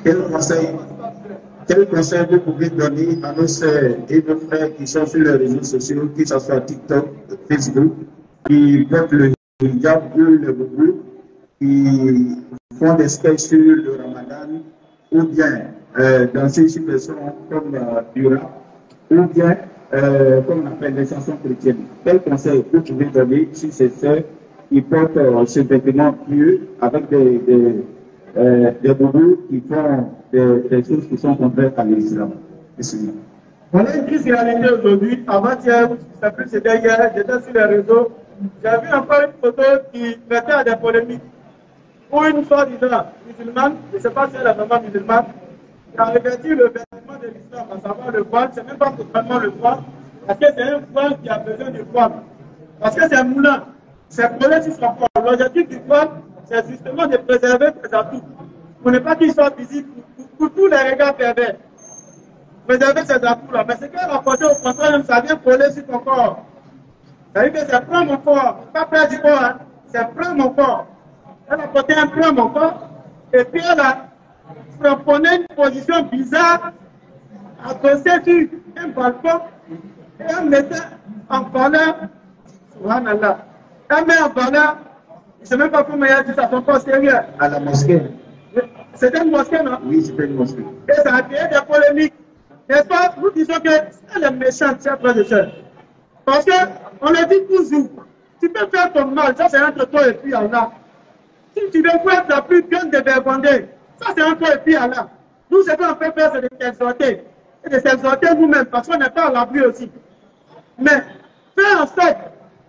Quel conseil vous pouvez donner à nos sœurs et nos frères qui sont sur les réseaux sociaux, que ce soit TikTok, Facebook, qui portent le hijab ou le boubou, qui font des sketchs sur le Ramadan, ou bien danser sur des sons comme du rap, ou bien comme on appelle les chansons chrétiennes. Quel conseil vous pouvez donner sur ces sœurs qui portent ce vêtement pieux avec des boubous qui font des choses qui sont contraires à l'islam? On a une crise réalité aujourd'hui. Avant-hier, c'était hier, j'étais sur les réseaux. J'ai vu encore une photo qui mettait à des polémiques. Pour une soi-disant musulmane, je ne sais pas si elle est vraiment musulmane, qui a revêtu le vêtement de l'islam, à savoir le voile. Ce n'est même pas totalement le voile, parce que c'est un voile qui a besoin de voile. Parce que c'est un moulin. C'est collé sur son corps. L'objectif du voile, c'est justement de préserver ses atouts. Pour ne pas qu'il soit visible pour tous les regards pervers. Préserver ses atouts-là. Mais ce qu'elle a apporté au contraire, ça vient coller sur ton corps. Ça veut dire que c'est prendre mon corps. Pas perdre du corps, hein. C'est prendre mon corps. Elle a porté un peu à mon corps. Et puis elle a prenait une position bizarre, adossée sur un balcon. Et elle mettait en valeur. Subhanallah. Elle met en valeur. Je ne sais même pas comment elle a dit ça, son corps sérieux. À la mosquée. C'était une mosquée, non? Oui, c'était une mosquée. Et ça a créé des polémiques. N'est-ce pas? Nous disons que elle est méchante, chers frères et sœurs. Parce qu'on le dit toujours. Tu peux faire ton mal, ça c'est entre toi et puis Allah. Si tu veux être la plus grande des vergondés, ça c'est entre toi et puis Allah. Nous, ce qu'on peut faire, c'est de t'exhorter. Et de s'exhorter nous-mêmes, parce qu'on n'est pas à l'abri aussi. Mais fais en sorte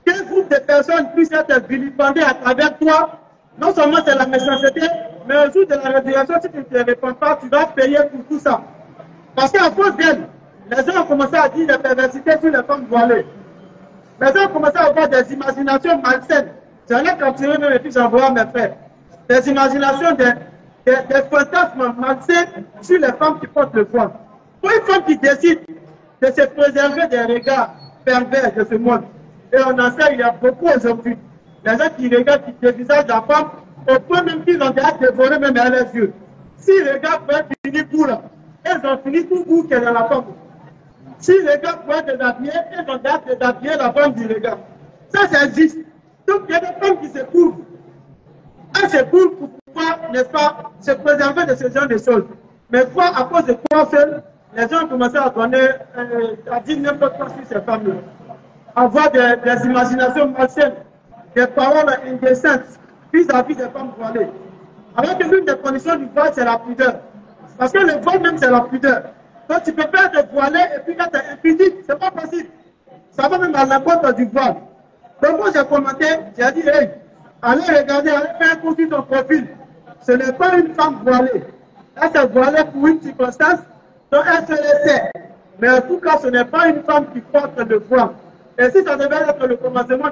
qu'un groupe de personnes puisse être vilipendé à travers toi. Non seulement c'est la méchanceté, mais au jour de la résurrection, si tu ne te réponds pas, tu vas payer pour tout ça. Parce qu'à cause d'elle, les gens ont commencé à dire des perversités sur les femmes voilées. Les gens ont commencé à avoir des imaginations malsaines. J'en ai capturé même et puis j'envoie à mes frères. Des imaginations, des fantasmes malsains sur les femmes qui portent le voile. Pour une femme qui décide de se préserver des regards pervers de ce monde, et on en sait, il y a beaucoup aujourd'hui. Les gens qui regardent, qui dévisagent la femme, au point même qu'ils ont déjà dévoré même à leurs yeux. S'ils regardent pour être finis pour là, ils ont fini tout bout qu'elle est dans la femme. S'ils regardent pour être déshabillés, ils ont déjà déshabillé la femme du regard. Ça, ça existe. Donc, il y a des femmes qui se couvrent. Elles se couvrent pour pouvoir, n'est-ce pas, se préserver de ce genre de choses. Mais toi, à cause de toi seul, les gens ont commencé à donner, à dire n'importe quoi sur ces femmes-là. Avoir des imaginations malsaines, des paroles indécentes vis-à-vis des femmes voilées. Alors que l'une des conditions du voile, c'est la pudeur. Parce que le voile même, c'est la pudeur. Donc tu peux pas te voiler et puis être impudique, c'est pas possible. Ça va même à l'encontre du voile. Donc moi j'ai commenté, j'ai dit, hey, allez regarder, allez faire un coup sur ton profil. Ce n'est pas une femme voilée. Elle s'est voilée pour une circonstance, donc elle se laissait. Mais en tout cas, ce n'est pas une femme qui porte le voile. Et si ça devait être le commencement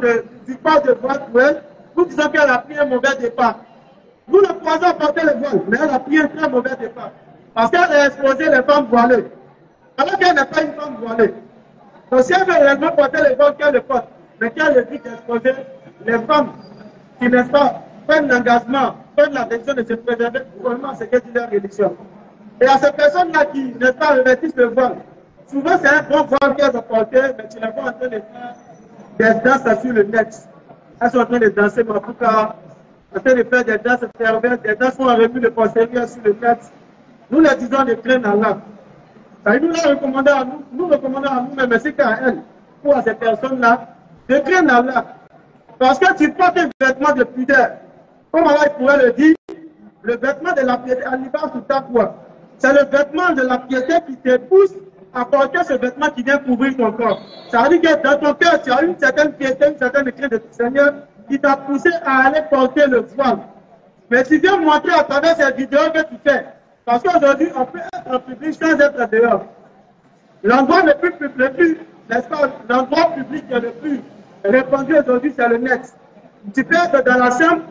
du port de voile pour elle, nous disons qu'elle a pris un mauvais départ. Nous ne pouvons pas porter le voile, mais elle a pris un très mauvais départ. Parce qu'elle a exposé les femmes voilées. Alors qu'elle n'est pas une femme voilée. Donc si elle veut réellement porter le voile, qu'elle le porte. Mais qu'elle évite d'exposer les femmes qui, n'est-ce pas, prennent l'engagement, prennent la décision de se préserver pour ce qu'est leur religion. Et à ces personnes-là qui, n'est-ce pas, revêtissent le voile, souvent c'est un bon voile qu'elles ont porté, mais tu n'es pas en train de faire des danses sur le net. Elles sont en train de danser, mais en tout cas, en train de faire des danses perverses, des danses sont en revue de postérieur sur le net. Nous les disons de craindre Allah. Nous les recommandons à nous recommandons à nous-mêmes, ainsi qu'à elles, pour à ces personnes-là, de craindre Allah. Parce que tu portes un vêtement de pudeur. Comme Allah pourrait le dire, le vêtement de la piété, al-libas sous ta foi. C'est le vêtement de la piété qui te pousse à porter ce vêtement qui vient couvrir ton corps. Ça veut dire que dans ton cœur, tu as une certaine piété, une certaine crainte de ton Seigneur qui t'a poussé à aller porter le voile. Mais tu viens montrer à travers ces vidéos que tu fais. Parce qu'aujourd'hui, on peut être en public sans être dehors. L'endroit le plus, n'est-ce pas, l'endroit public le plus répandu aujourd'hui, c'est le net. Tu peux être dans la chambre,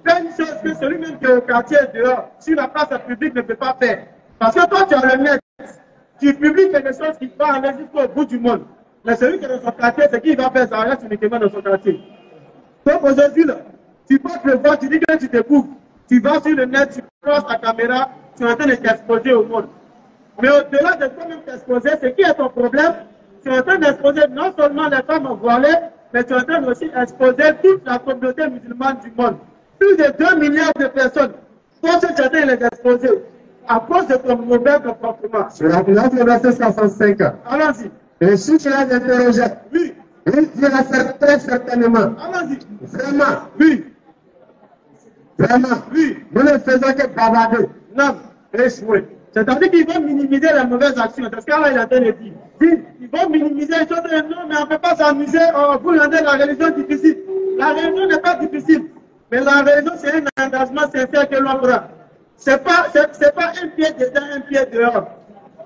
faire une chose que celui-même qui est au quartier dehors, sur la place publique, ne peut pas faire. Parce que toi, tu as le net. Tu publies quelque chose qui va aller jusqu'au bout du monde. Mais celui qui est dans son quartier, c'est qui va faire ça, reste uniquement dans son quartier. Donc aujourd'hui, là, tu portes le voile, tu dis que tu te couvres. Tu vas sur le net, tu poses ta caméra, tu es en train de t'exposer au monde. Mais au-delà de toi-même t'exposer, c'est qui est ton problème? Tu es en train d'exposer non seulement les femmes voilées, mais tu es en train aussi d'exposer toute la communauté musulmane du monde. Plus de 2 milliards de personnes. Toi, tu es en train de les exposer. à cause de ton mauvais comportement. Sur la place du verset 65. Allons-y. Et si tu l'as interrogé, Oui. il dira très certainement, Allons-y. vraiment, Oui. vraiment, Oui. nous ne faisons que bavarder. Non. Échoué. C'est-à-dire qu'ils vont minimiser les mauvaises actions. C'est ce qu'Allah il a dit. Ils vont minimiser les choses. Non, mais on ne peut pas s'amuser. Vous rendez la religion difficile. La religion n'est pas difficile. Mais la religion, c'est un engagement sincère que l'on prend. C'est pas un pied dedans, un pied dehors.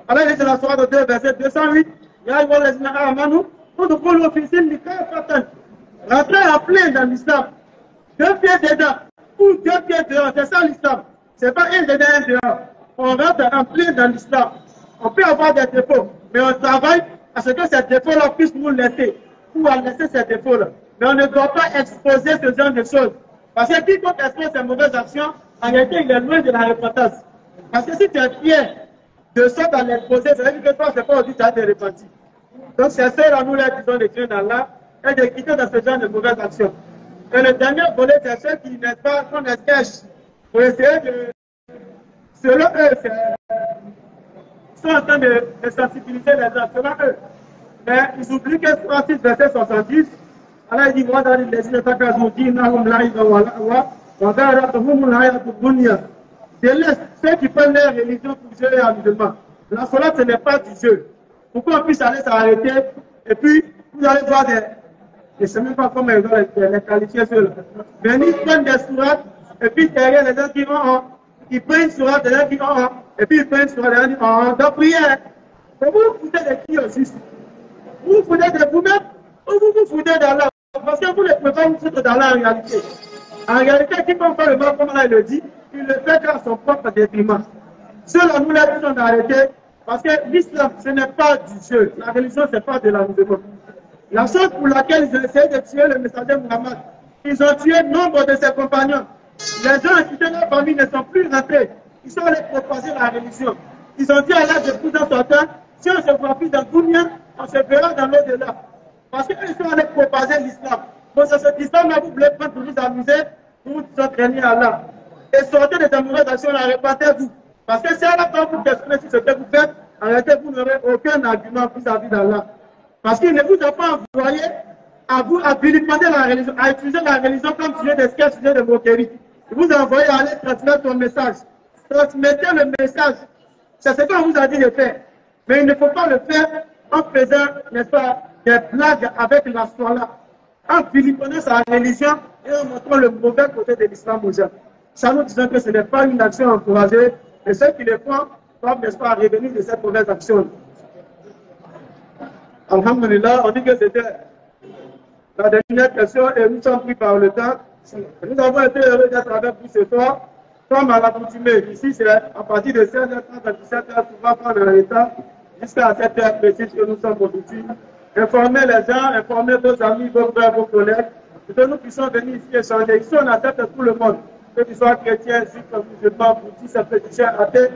Allah il dit dans la sourate 2, verset 208. Ya ayyuha allazina amanu, udkhulu fi silmi kaffatan. Rentrez en plein dans l'islam. 2 pieds dedans ou 2 pieds dehors. C'est ça l'islam. C'est pas un dedans, un dehors. On rentre en plein dans l'islam. On peut avoir des défauts, mais on travaille à ce que ces défauts-là puissent nous laisser, ou à laisser ces défauts-là. Mais on ne doit pas exposer ce genre de choses. Parce que quiconque expose ses mauvaises actions, en réalité, il est loin de la repentance. Parce que si tu es fier de ça dans l'exposer, ça veut dire que toi, c'est pas aujourd'hui que tu as été repenti. Donc, c'est ça, nous, là, disons, de Dieu d'Allah, et de quitter dans ce genre de mauvaises actions. Et le dernier volet, c'est ceux qui n'est pas, qu'on escache, pour essayer de. Selon eux, ils sont en train de sensibiliser les gens, selon eux. Mais ils oublient que 36, verset 70, Allah dit, moi, dans les délaisse ceux qui prennent leur religion pour jeu et amusement. La salat, ce n'est pas du jeu. Pourquoi on puisse aller s'arrêter et puis vous allez voir des. Je ne sais même pas comment ils doivent les qualifier ceux-là. Mais ils prennent des sourates et puis derrière les gens qui ont. Ils prennent sourate, des gens qui ont. Et puis ils prennent sourate, des gens qui ont. Donc prière. Vous vous foutez de qui aussi? Vous vous foutez de vous-même ou vous vous foutez d'Allah? Parce que vous ne pouvez pas vous foutre d'Allah en réalité. En réalité, quiconque fait le mal, comme Allah le dit, il le fait à son propre détriment. Ceux-là, nous les disons d'arrêter, parce que l'islam, ce n'est pas du jeu. La religion, ce n'est pas de l'amusement. La chose pour laquelle ils ont essayé de tuer le messager Muhammad, ils ont tué nombre de ses compagnons. Les gens qui étaient dans la famille ne sont plus rentrés. Ils sont allés propager la religion. Ils ont dit à l'âge de plus en sortant, si on se voit plus dans Dunya, on se verra dans l'au-delà. Parce qu'ils sont allés propager l'islam. Donc c'est cet islam-là, vous voulez prendre pour vous amuser, pour vous entraîner à Allah. Et sortez de mauvaises actions, répétez-vous. Parce que si Allah va vous questionner sur ce que vous faites, en réalité, vous n'aurez aucun argument vis-à-vis d'Allah. Parce qu'il ne vous a pas envoyé à vilipender la religion, à utiliser la religion comme sujet de sketch, sujet de moquerie. Il vous a envoyé à aller transmettre son message. Transmettez le message. C'est ce qu'on vous a dit de faire. Mais il ne faut pas le faire en faisant, n'est-ce pas, des blagues avec la soie-là. En vilipendant sa religion et en montrant le mauvais côté de l'islam aux gens. Ça nous disons que ce n'est pas une action encouragée. Et ceux qui le font doivent, n'est-ce pas, revenir de cette mauvaise action. Alhamdulillah, on dit que c'était la dernière question et nous sommes pris par le temps. Nous avons été heureux d'être avec vous ce soir. Comme à l'accoutumée, ici c'est à partir de 16h30 à 17h, souvent prendre le temps jusqu'à 7h précise que nous sommes aujourd'hui. Informez les gens, informez vos amis, vos frères, vos collègues, pour que nous puissions venir ici échanger. Ici on accepte tout le monde, que tu sois chrétien, juif, musulman, bouddhiste, pétition, athée.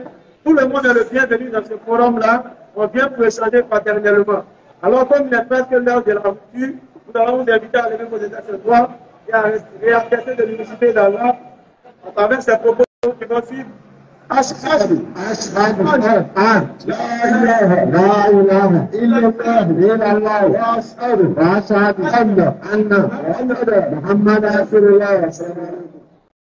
Tout le monde est le bienvenu dans ce forum-là. On vient pour échanger fraternellement. Alors comme il est presque l'heure de la rupture, nous allons vous inviter à lever vos états ce soir et à tester de l'unicité d'Allah à travers ces propos qui vont suivre. أشهد أن لا إله إلا الله وأشهد أن محمد رسول الله صلى الله عليه وسلم